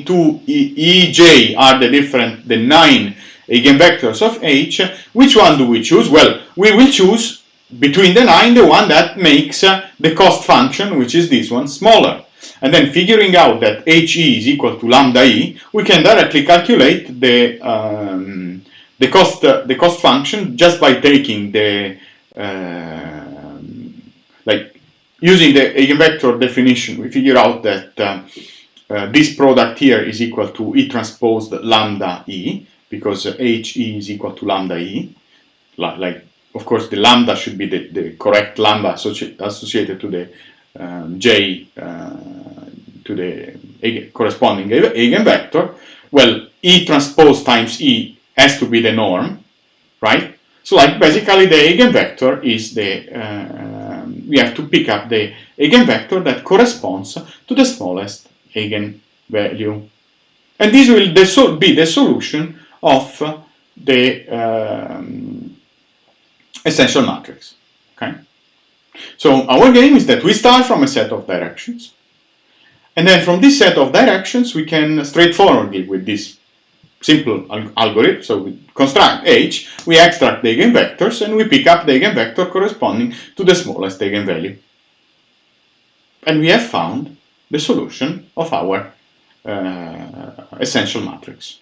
e2, ej are the 9 eigenvectors of h, which one do we choose? Well, we will choose between the 9 the one that makes the cost function, which is this one, smaller. And then figuring out that he is equal to lambda e, we can directly calculate the cost function just by taking the using the eigenvector definition. We figure out that this product here is equal to E transposed lambda E, because HE is equal to lambda E. Of course, the lambda should be the correct lambda associated to the J, to the corresponding eigenvector. Well, E transpose times E has to be the norm, right? So basically the eigenvector is we have to pick up the eigenvector that corresponds to the smallest eigenvalue. And this will be the solution of the essential matrix. Okay? So our game is that we start from a set of directions, and then from this set of directions we can straightforwardly, with this simple algorithm, so we construct H, we extract the eigenvectors, and we pick up the eigenvector corresponding to the smallest eigenvalue. and we have found the solution of our essential matrix.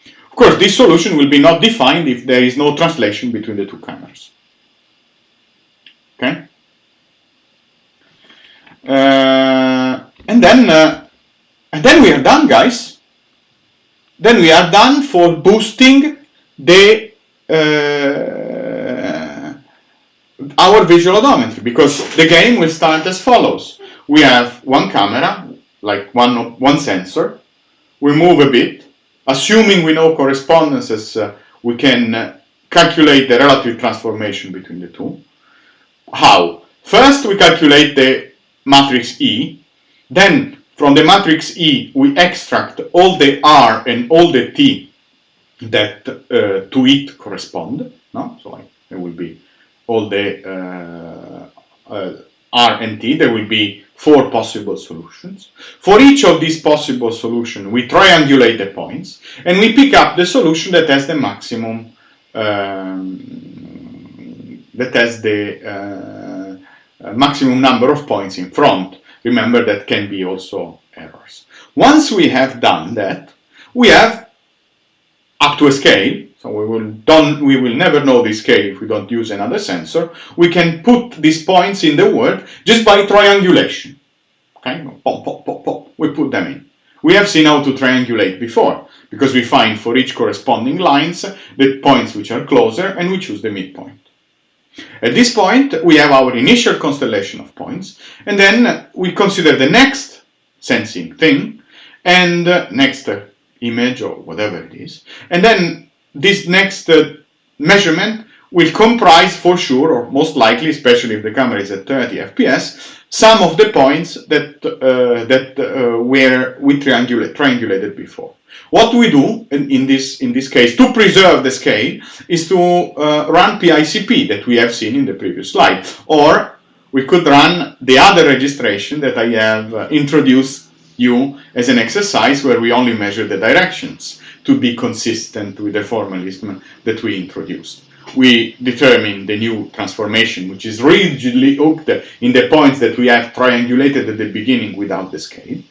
Of course, this solution will be not defined if there is no translation between the two cameras. Okay? And then we are done, guys. Then we are done for boosting the our visual odometry, because the game will start as follows. We have one camera, like one sensor. We move a bit. Assuming we know correspondences, we can calculate the relative transformation between the two. How? First, we calculate the matrix E. Then, from the matrix E, we extract all the R and all the T that to it correspond. No? So there will be all the R and T. There will be 4 possible solutions. For each of these possible solutions, we triangulate the points, and we pick up the solution that has the maximum, maximum number of points in front. Remember, that can be also errors. Once we have done that, we have up to a scale. So we will never know the scale if we don't use another sensor. We can put these points in the word just by triangulation. Okay, pop, pop, pop, pop. We put them in. We have seen how to triangulate before, because we find for each corresponding lines the points which are closer, and we choose the midpoint. At this point, we have our initial constellation of points, and then we consider the next sensing thing and next image or whatever it is, and then this next measurement will comprise for sure, or most likely, especially if the camera is at 30 fps, some of the points that where we triangulated before. What we do in this case to preserve the scale is to run PICP that we have seen in the previous slide, or we could run the other registration that I have introduced you as an exercise, where we only measure the directions to be consistent with the formalism that we introduced. We determine the new transformation, which is rigidly hooked in the points that we have triangulated at the beginning without the scale.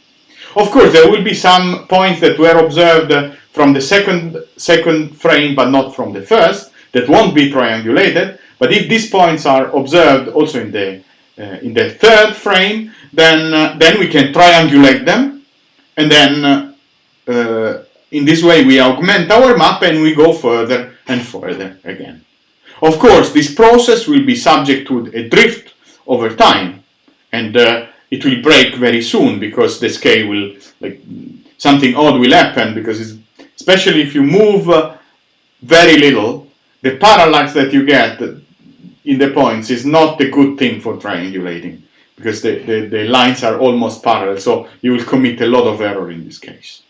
Of course, there will be some points that were observed from the second frame, but not from the first, that won't be triangulated. But if these points are observed also in the third frame, then we can triangulate them, and then in this way we augment our map and we go further and further again. Of course, this process will be subject to a drift over time, and it will break very soon, because the scale will, like, something odd will happen, because especially if you move very little, the parallax that you get in the points is not a good thing for triangulating, because the lines are almost parallel, so you will commit a lot of error in this case.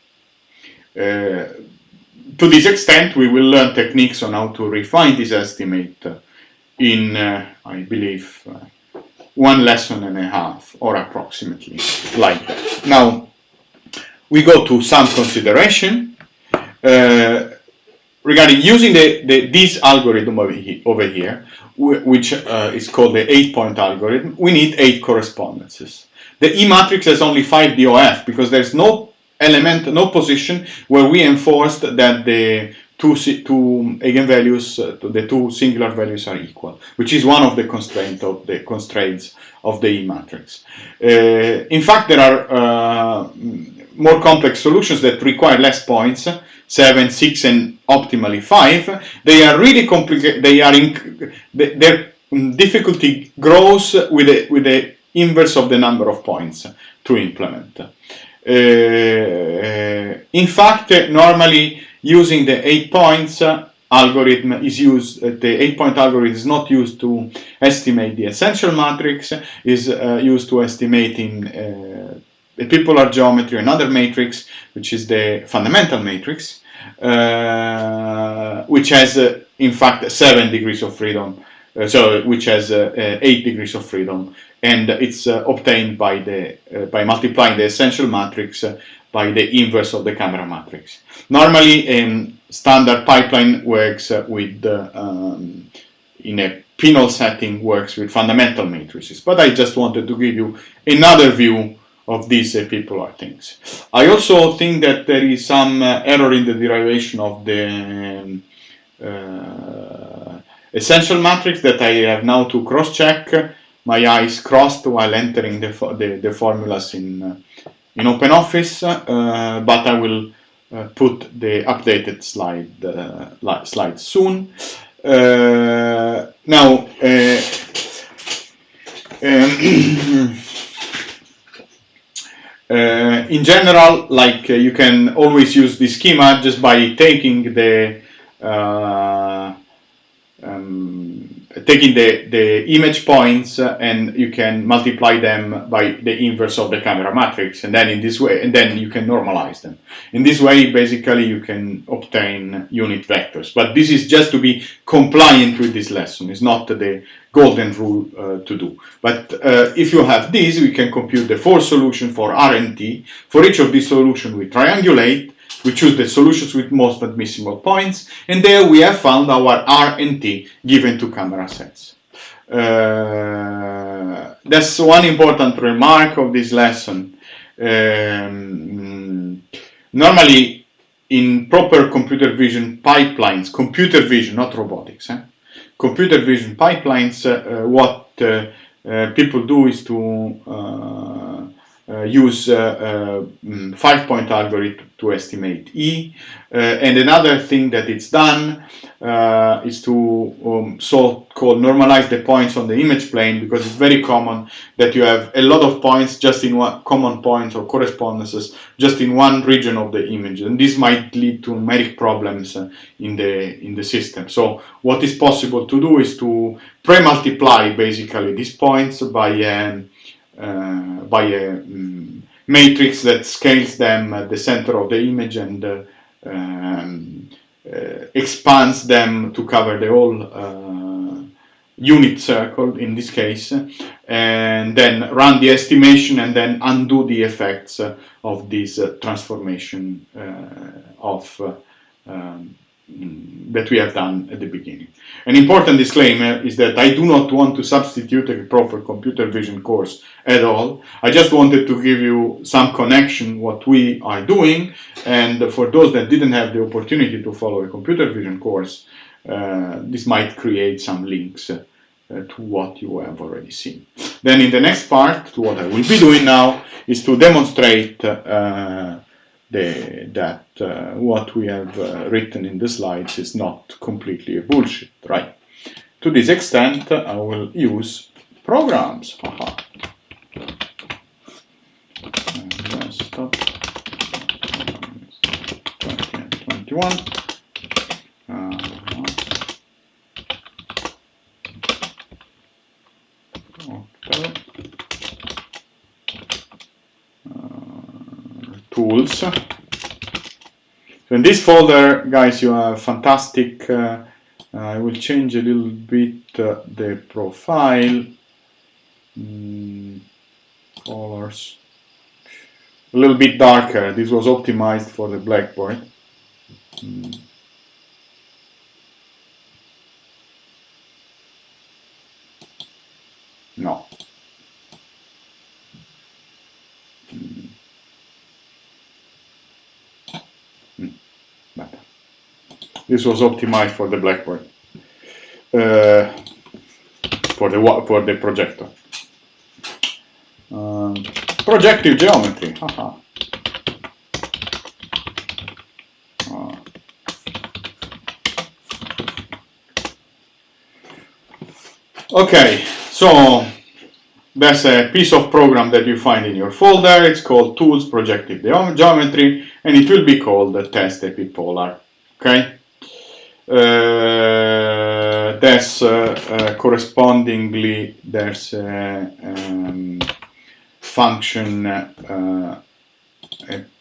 To this extent, we will learn techniques on how to refine this estimate in, I believe, 1 lesson and a half, or approximately like that. Now, we go to some consideration regarding using this algorithm over here, which is called the 8-point algorithm. We need 8 correspondences. The E matrix has only 5 DOF, because there's no element, no position where we enforced that the two eigenvalues, the two singular values are equal, which is one of the constraints of the E matrix. In fact, there are more complex solutions that require less points, 7, 6, and optimally 5. They are really complicated. Their difficulty grows with the inverse of the number of points to implement. In fact, normally using the 8 points algorithm is used. The 8-point algorithm is not used to estimate the essential matrix. Is used to estimate in epipolar geometry another matrix, which is the fundamental matrix, which has in fact 7 degrees of freedom. Which has 8 degrees of freedom, and it's obtained by multiplying the essential matrix by the inverse of the camera matrix. Normally, standard pipeline works with in a pinhole setting works with fundamental matrices. But I just wanted to give you another view of these epipolar things. I also think that there is some error in the derivation of the essential matrix that I have now to cross-check. My eyes crossed while entering the formulas in OpenOffice, but I will put the updated slide soon. Now, in general, like you can always use the schema just by taking the image points and you can multiply them by the inverse of the camera matrix, and then in this way, and then you can normalize them. In this way, basically, you can obtain unit vectors. But this is just to be compliant with this lesson. It's not the golden rule to do. But if you have this, we can compute the force solution for R and T. For each of these solutions, we triangulate. We choose the solutions with most admissible points, and there we have found our R and T given to camera sets. That's one important remark of this lesson. Normally, in proper computer vision pipelines, computer vision, not robotics, computer vision pipelines, what people do is to use 5-point algorithm to estimate E. And another thing that it's done is to so-called normalize the points on the image plane, because it's very common that you have a lot of points just in one common points or correspondences just in one region of the image, and this might lead to numeric problems in the system. So what is possible to do is to pre-multiply basically these points by a matrix that scales them at the center of the image and expands them to cover the whole unit circle in this case, and then run the estimation and then undo the effects of this transformation that we have done at the beginning. An important disclaimer is that I do not want to substitute a proper computer vision course at all. I just wanted to give you some connection what we are doing, and for those that didn't have the opportunity to follow a computer vision course, this might create some links to what you have already seen. Then in the next part, what I will be doing now is to demonstrate that what we have written in the slides is not completely a bullshit, right? To this extent, I will use programs. Haha. Stop. 20 and 21. Tools. So in this folder, guys, you have fantastic. I will change a little bit the profile, colors, a little bit darker. This was optimized for the blackboard. No. Better. This was optimized for the blackboard, for the projector. Projective geometry. Haha. Okay, so there's a piece of program that you find in your folder. It's called Tools Projective Geometry, and it will be called the Test Epipolar. Okay. There's correspondingly there's a function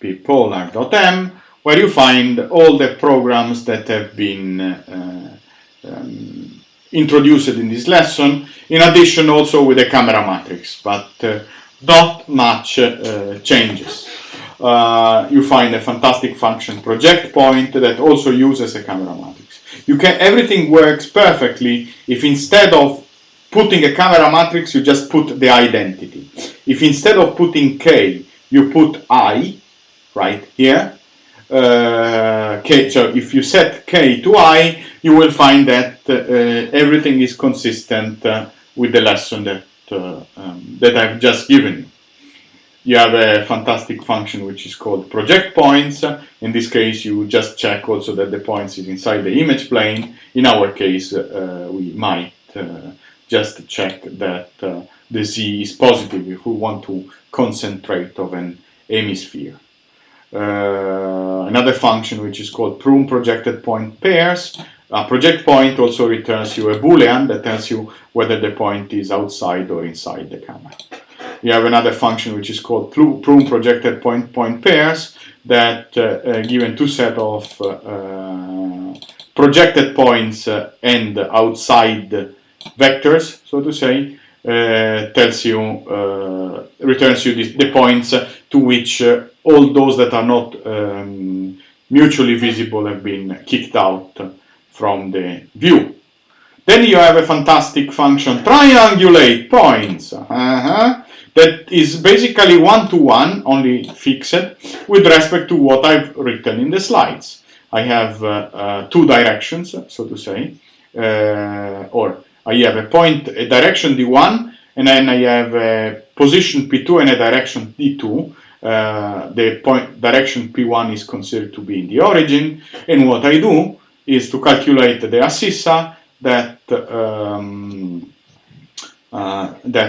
epipolar.m where you find all the programs that have been introduced in this lesson, in addition also with the camera matrix, but not much changes. you find a fantastic function project point that also uses a camera matrix. Everything works perfectly if instead of putting a camera matrix you just put the identity. If instead of putting k you put I, right here, so if you set k to I, you will find that everything is consistent with the lesson that I've just given you. You have a fantastic function which is called project points. In this case, you just check also that the points is inside the image plane. In our case, we might just check that the z is positive if we want to concentrate of an hemisphere. Another function which is called prune projected point pairs. A project point also returns you a boolean that tells you whether the point is outside or inside the camera. You have another function which is called prune projected point pairs that given two set of projected points and outside vectors, so to say, returns you the points to which all those that are not mutually visible have been kicked out from the view. Then you have a fantastic function triangulate points that is basically one-to-one, only fixed, with respect to what I've written in the slides. I have two directions, so to say, or I have a direction D1, and then I have a position P2 and a direction D2. The point direction P1 is considered to be in the origin, and what I do is to calculate the abscissa that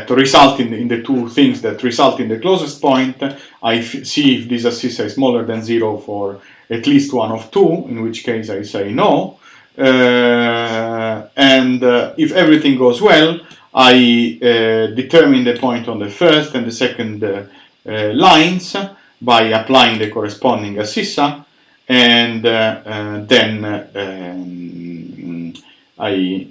result in the two things that result in the closest point. I see if this abscissa is smaller than 0 for at least one of two, in which case I say no. And if everything goes well, I determine the point on the first and the second lines by applying the corresponding abscissa, and then I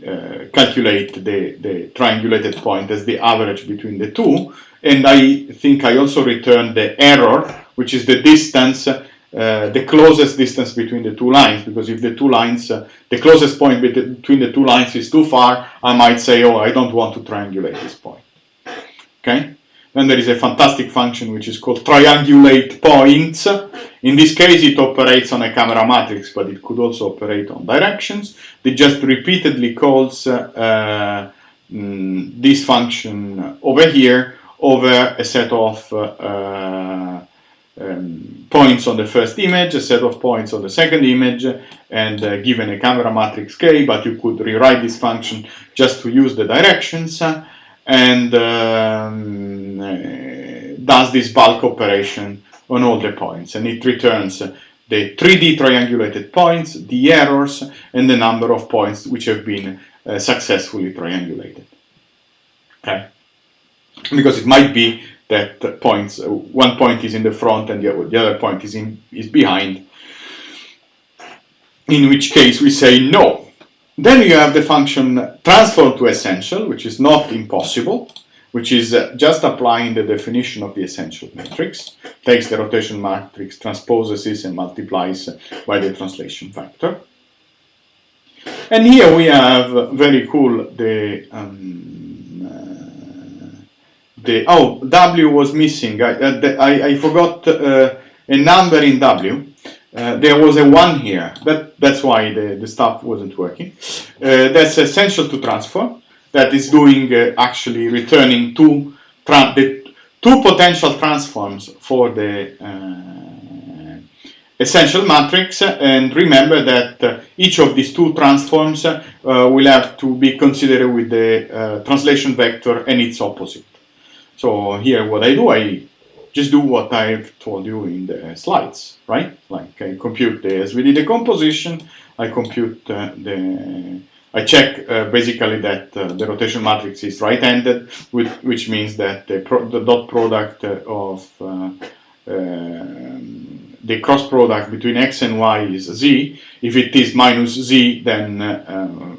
calculate the triangulated point as the average between the two, and I think I also return the error, which is the distance, the closest distance between the two lines, because if the two lines, the closest point between the two lines is too far, I might say, oh, I don't want to triangulate this point. Okay? Then there is a fantastic function which is called triangulate points. In this case, it operates on a camera matrix, but it could also operate on directions. It just repeatedly calls this function over here over a set of points on the first image, a set of points on the second image, and given a camera matrix K, but you could rewrite this function just to use the directions, and does this bulk operation on all the points, and it returns the 3D triangulated points, the errors, and the number of points which have been successfully triangulated. Okay, because it might be that points, one point is in the front and the other point is behind, in which case we say no. Then you have the function transform to essential, which is not impossible, which is just applying the definition of the essential matrix, takes the rotation matrix, transposes it, and multiplies by the translation factor. And here we have very cool oh, W was missing. I forgot a number in W. There was a 1 here. That's why the stuff wasn't working. That's essential to transform. That is doing actually returning two potential transforms for the essential matrix. And remember that each of these two transforms will have to be considered with the translation vector and its opposite. So here what I do, I just do what I've told you in the slides, right? Like I compute the SVD decomposition, I compute I check basically that the rotation matrix is right-handed, which means that the dot product of the cross product between x and y is z. If it is minus z, then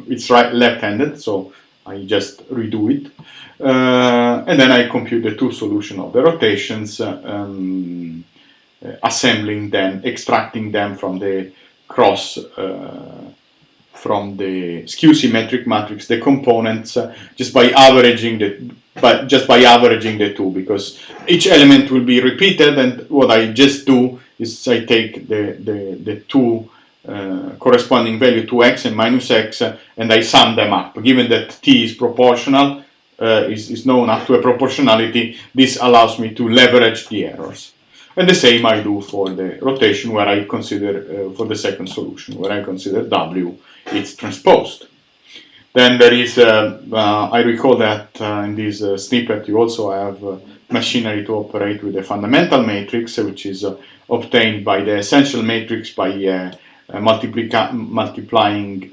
it's left-handed, so I just redo it. And then I compute the two solutions of the rotations assembling them, extracting them from the from the skew symmetric matrix, the components, just by averaging the two, because each element will be repeated, and what I just do is I take the two corresponding value to x and minus x, and I sum them up. Given that t is proportional, is known up to a proportionality, this allows me to leverage the errors. And the same I do for the rotation, where I consider, for the second solution, where I consider W it's transposed. Then there is, I recall that in this snippet you also have machinery to operate with a fundamental matrix, which is obtained by the essential matrix by multiplying,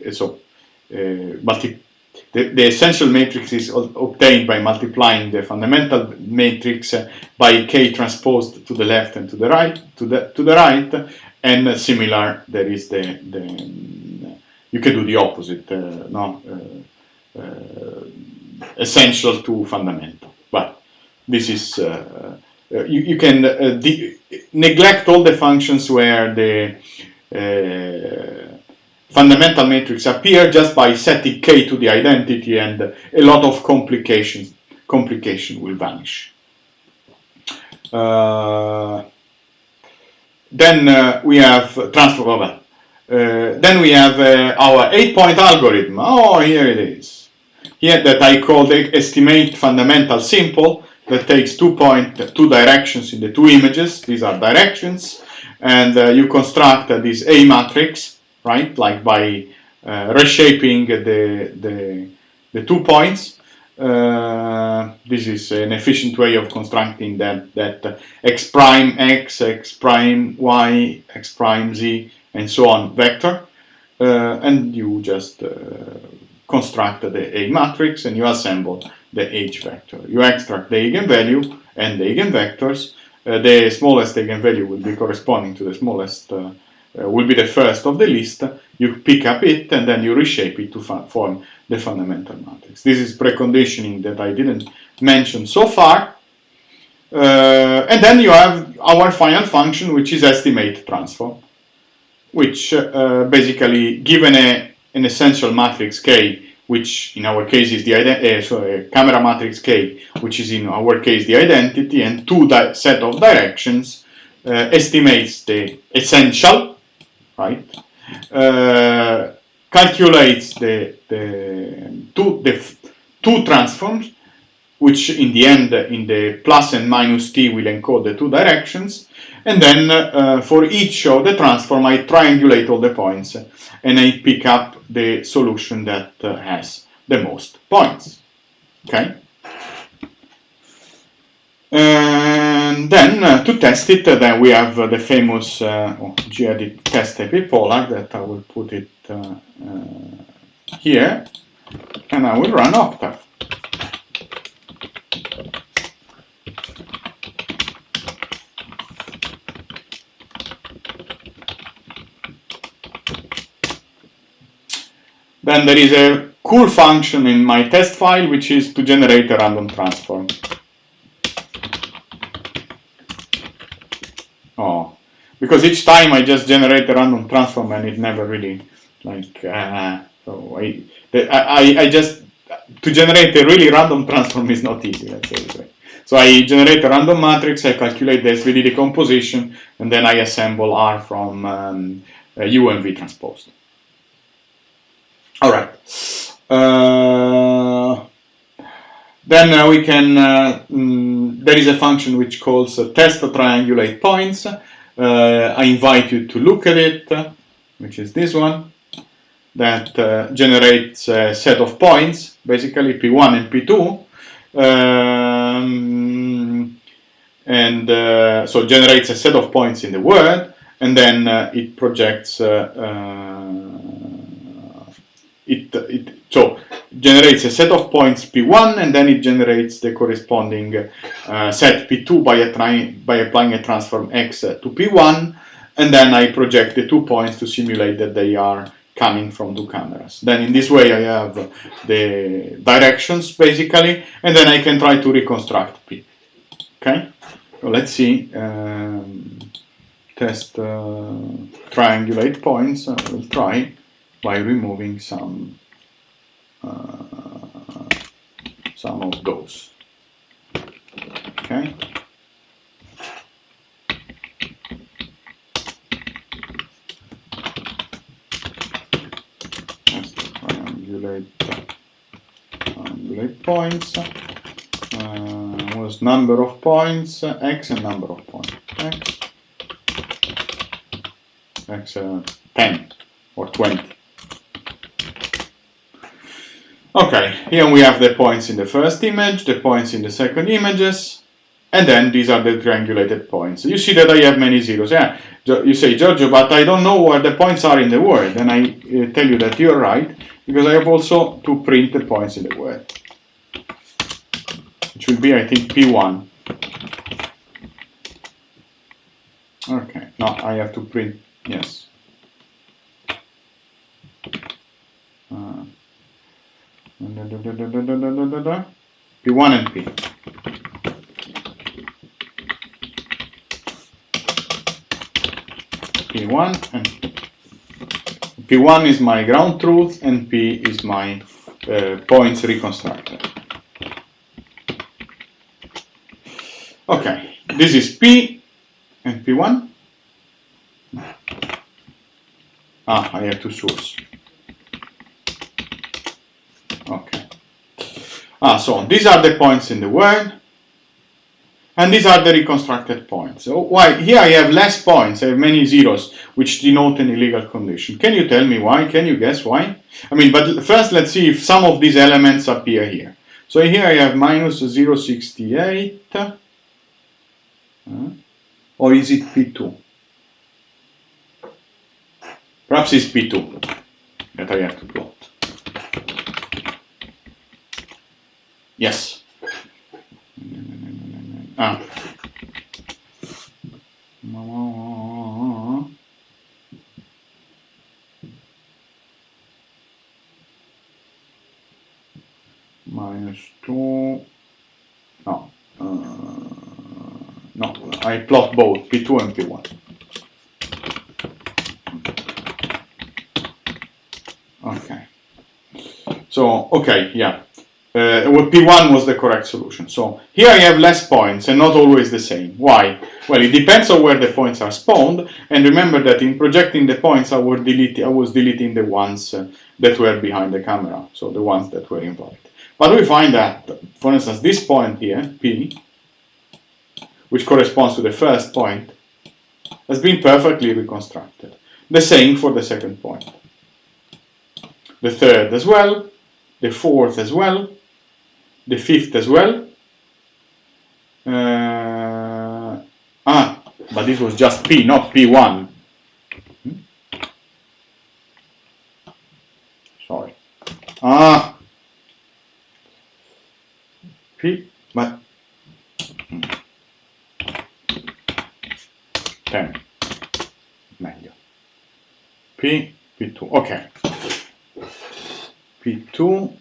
the essential matrix is obtained by multiplying the fundamental matrix by K transposed to the left and to the right, and similar there is you can do the opposite, essential to fundamental. But this is you can neglect all the functions where the fundamental matrix appear just by setting K to the identity, and a lot of complication will vanish. Then we have transfer. Then we have our 8-point algorithm. Oh, here it is. Here that I call the estimate fundamental simple, that takes 2 directions in the two images. These are directions, and you construct this A matrix, right? Like by reshaping the 2 points. This is an efficient way of constructing that x prime x, x prime y, x prime z, and so on vector, and you just construct the A matrix and you assemble the H vector. You extract the eigenvalue and the eigenvectors. The smallest eigenvalue will be corresponding to the smallest, will be the first of the list. You pick up it and then you reshape it to form the fundamental matrix. This is preconditioning that I didn't mention so far. And then you have our final function, which is estimate transform, which basically, given an essential matrix K, which in our case is the camera matrix K, which is in our case the identity, and two set of directions, estimates the essential, right? Calculates the two transforms, which in the end, in the plus and minus t, will encode the two directions. And then for each of the transform, I triangulate all the points and I pick up the solution that has the most points. Okay? And then to test it, then we have the famous gedit test epipolar, that I will put it here, and I will run Octave. Then there is a cool function in my test file, which is to generate a random transform. Oh, because each time I just generate a random transform and it never really, like, so I just, to generate a really random transform is not easy, let's say this way. So I generate a random matrix, I calculate the SVD decomposition, and then I assemble R from U and V transposed. All right. Then we can, there is a function which calls test triangulate points. I invite you to look at it, which is this one, that generates a set of points, basically P1 and P2. So generates a set of points in the word, and then it projects so generates a set of points P1, and then it generates the corresponding set P2 by applying a transform X to P1, and then I project the 2 points to simulate that they are coming from two cameras. Then in this way I have the directions basically, and then I can try to reconstruct P. Okay, so let's see. test triangulate points. We'll try by removing some of those. Okay. Let's triangulate points. Was number of points x and number of points x 10 or 20. Okay, here we have the points in the first image, the points in the second images, and then these are the triangulated points. You see that I have many zeros. Yeah, you say, Giorgio, but I don't know where the points are in the word. And I tell you that you're right, because I have also to print the points in the word. Which will be, I think, P1. Okay, no, I have to print, yes. P1 and P. P1 and P1 is my ground truth and P is my points reconstructed. Okay, this is P and P1. I have to source. Okay. So these are the points in the word, and these are the reconstructed points. So why? Here I have less points, I have many zeros, which denote an illegal condition. Can you tell me why? Can you guess why? I mean, but first let's see if some of these elements appear here. So here I have minus 0.68, or is it P2? Perhaps it's P2 that I have to plot. Yes. Minus 2. No. No, I plot both P2 and P1. Okay. So, okay, yeah. P1 was the correct solution. So here I have less points and not always the same. Why? Well, it depends on where the points are spawned. And remember that in projecting the points, I was deleting the ones that were behind the camera, so the ones that were involved. But we find that, for instance, this point here, P, which corresponds to the first point, has been perfectly reconstructed. The same for the second point. The third as well, the fourth as well, the fifth as well. But this was just P, not P1. Sorry. P, but 10. Meglio. P, P2. Okay. P2.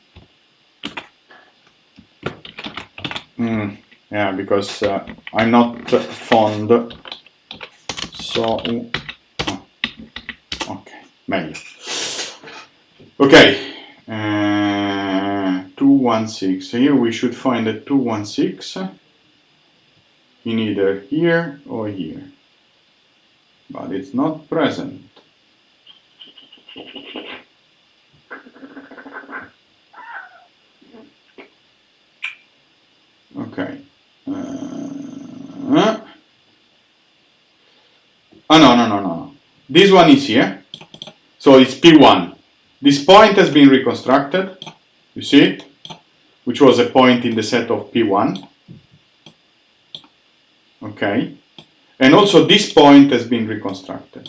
Yeah, because I'm not fond. So, okay, meglio. Okay, 216. Here we should find a 216 in either here or here, but it's not present. Okay. No. This one is here. So it's P1. This point has been reconstructed. You see it? Which was a point in the set of P1. Okay. And also this point has been reconstructed.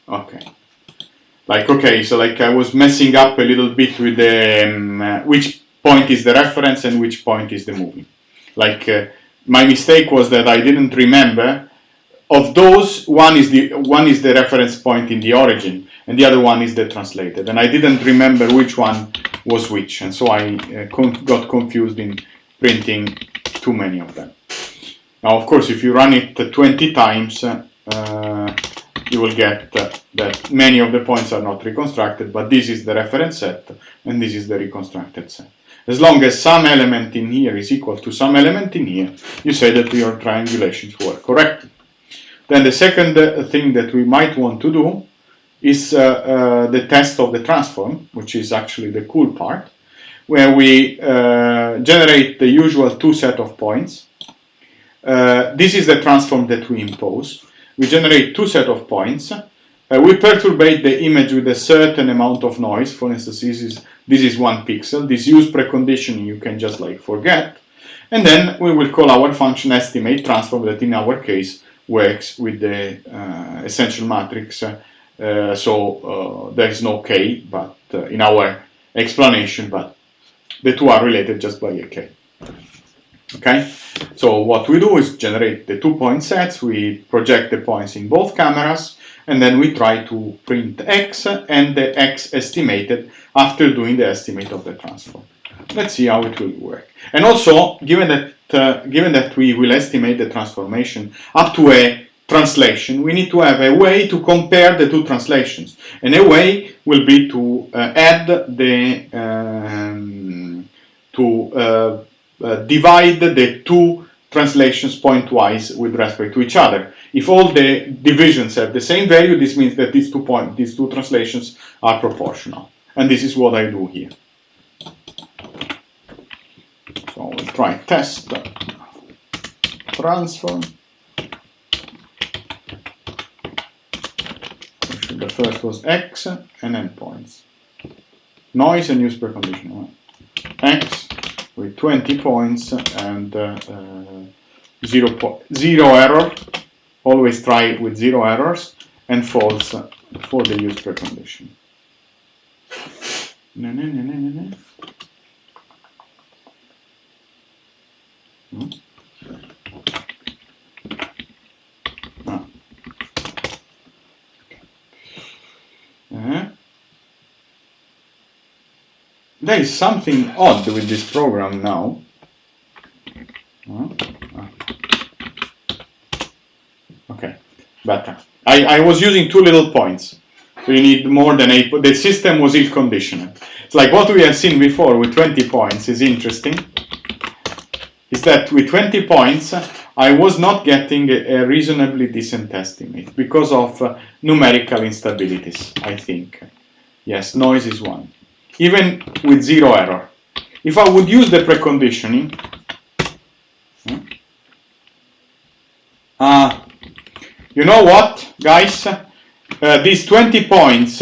Okay. So I was messing up a little bit with the which point is the reference and which point is the moving. My mistake was that I didn't remember. Of those, one is the reference point in the origin, and the other one is the translated. And I didn't remember which one was which, and so I got confused in printing too many of them. Now, of course, if you run it 20 times, you will get that many of the points are not reconstructed, but this is the reference set and this is the reconstructed set. As long as some element in here is equal to some element in here, you say that your triangulations work correctly. Then the second thing that we might want to do is the test of the transform, which is actually the cool part, where we generate the usual two set of points. This is the transform that we impose. We generate two set of points. We perturbate the image with a certain amount of noise. For instance, this is 1 pixel. This use preconditioning you can just like forget. And then we will call our function estimate transform that in our case works with the essential matrix. So there is no k, but in our explanation, but the two are related just by a k. Okay, so what we do is generate the 2 point sets, we project the points in both cameras, and then we try to print x and the x estimated after doing the estimate of the transform. Let's see how it will work. And also, given that we will estimate the transformation up to a translation, we need to have a way to compare the two translations. And a way will be to add the divide the two translations pointwise with respect to each other. If all the divisions have the same value, this means that these two translations are proportional. And this is what I do here. So we'll try test transform. The first was x and endpoints. Noise and use precondition. X with 20 points and zero error. Always try with 0 errors, and false for the use precondition. There is something odd with this program now. Okay, better. I was using 2 little points. So you need more than 8. The system was ill-conditioned. It's like what we have seen before with 20 points is interesting. Is that with 20 points, I was not getting a reasonably decent estimate because of numerical instabilities, I think. Yes, noise is one. Even with 0 error. If I would use the preconditioning, you know what, guys? These 20 points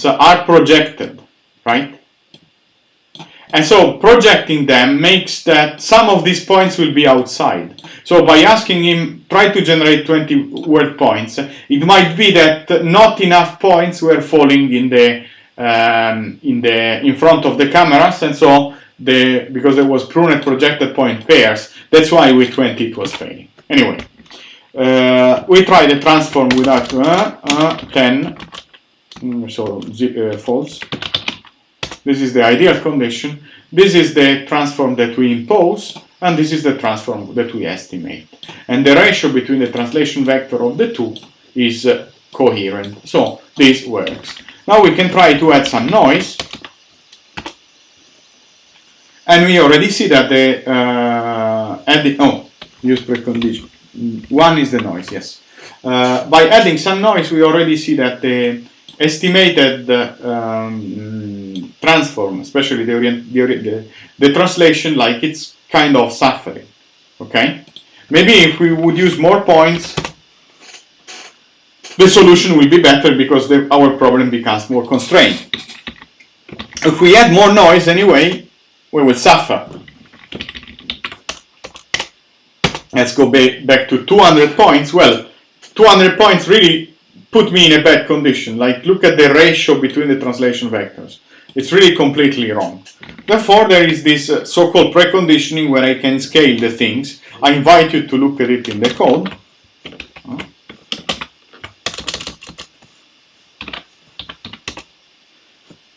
are projected, right? And so projecting them makes that some of these points will be outside. So by asking him, try to generate 20 word points, it might be that not enough points were falling in front of the cameras, and so because there was pruned projected point pairs, that's why with 20 it was failing. Anyway, we try the transform without 10, so false. This is the ideal condition. This is the transform that we impose, and this is the transform that we estimate. And the ratio between the translation vector of the two is coherent. So this works. Now we can try to add some noise. And we already see that the use precondition. One is the noise, yes. By adding some noise, we already see that the estimated transform, especially the translation, like it's kind of suffering. Okay, maybe if we would use more points, the solution will be better because our problem becomes more constrained. If we add more noise anyway, we will suffer. Let's go back to 200 points. Well, 200 points really put me in a bad condition. Like, look at the ratio between the translation vectors. It's really completely wrong. Therefore, there is this so-called preconditioning where I can scale the things. I invite you to look at it in the code.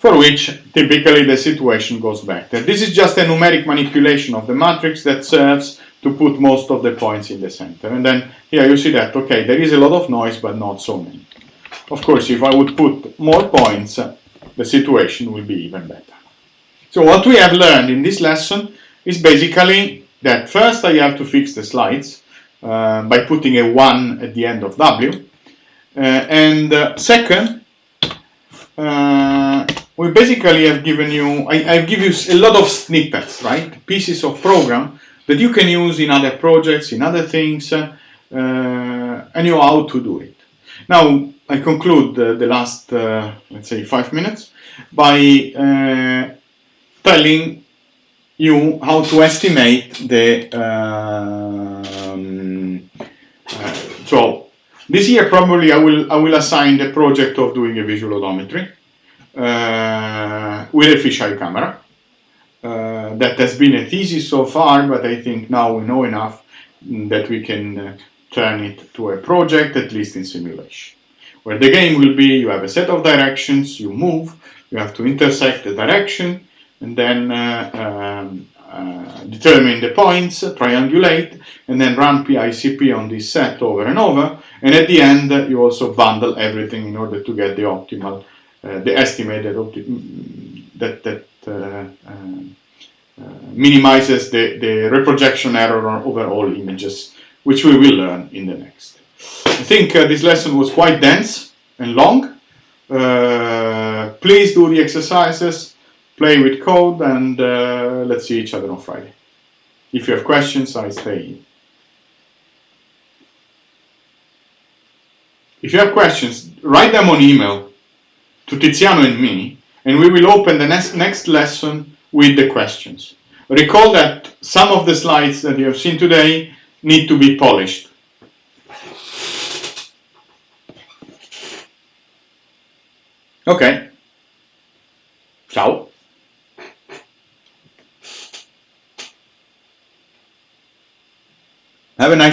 for which typically the situation goes better. This is just a numeric manipulation of the matrix that serves to put most of the points in the center. And then here you see that, okay, there is a lot of noise, but not so many. Of course, if I would put more points, the situation will be even better. So what we have learned in this lesson is basically that first I have to fix the slides by putting a 1 at the end of W. Second, we basically have given you, I've given you a lot of snippets, right? Pieces of program that you can use in other projects, in other things, and you know how to do it. Now, I conclude the last, let's say, 5 minutes by telling you how to estimate the, so this year probably I will assign the project of doing a visual odometry with a fisheye camera. That has been a thesis so far, but I think now we know enough that we can turn it to a project, at least in simulation. Where the game will be, you have a set of directions, you move, you have to intersect the direction, and then determine the points, triangulate, and then run PICP on this set over and over. And at the end, you also bundle everything in order to get the optimal, the estimated that minimizes the reprojection error over all images, which we will learn in the next. I think this lesson was quite dense and long. Please do the exercises, play with code, and let's see each other on Friday. If you have questions, I stay in. If you have questions, write them on email to Tiziano and me, and we will open the next lesson with the questions. Recall that some of the slides that you have seen today need to be polished. Okay. Ciao. Have a nice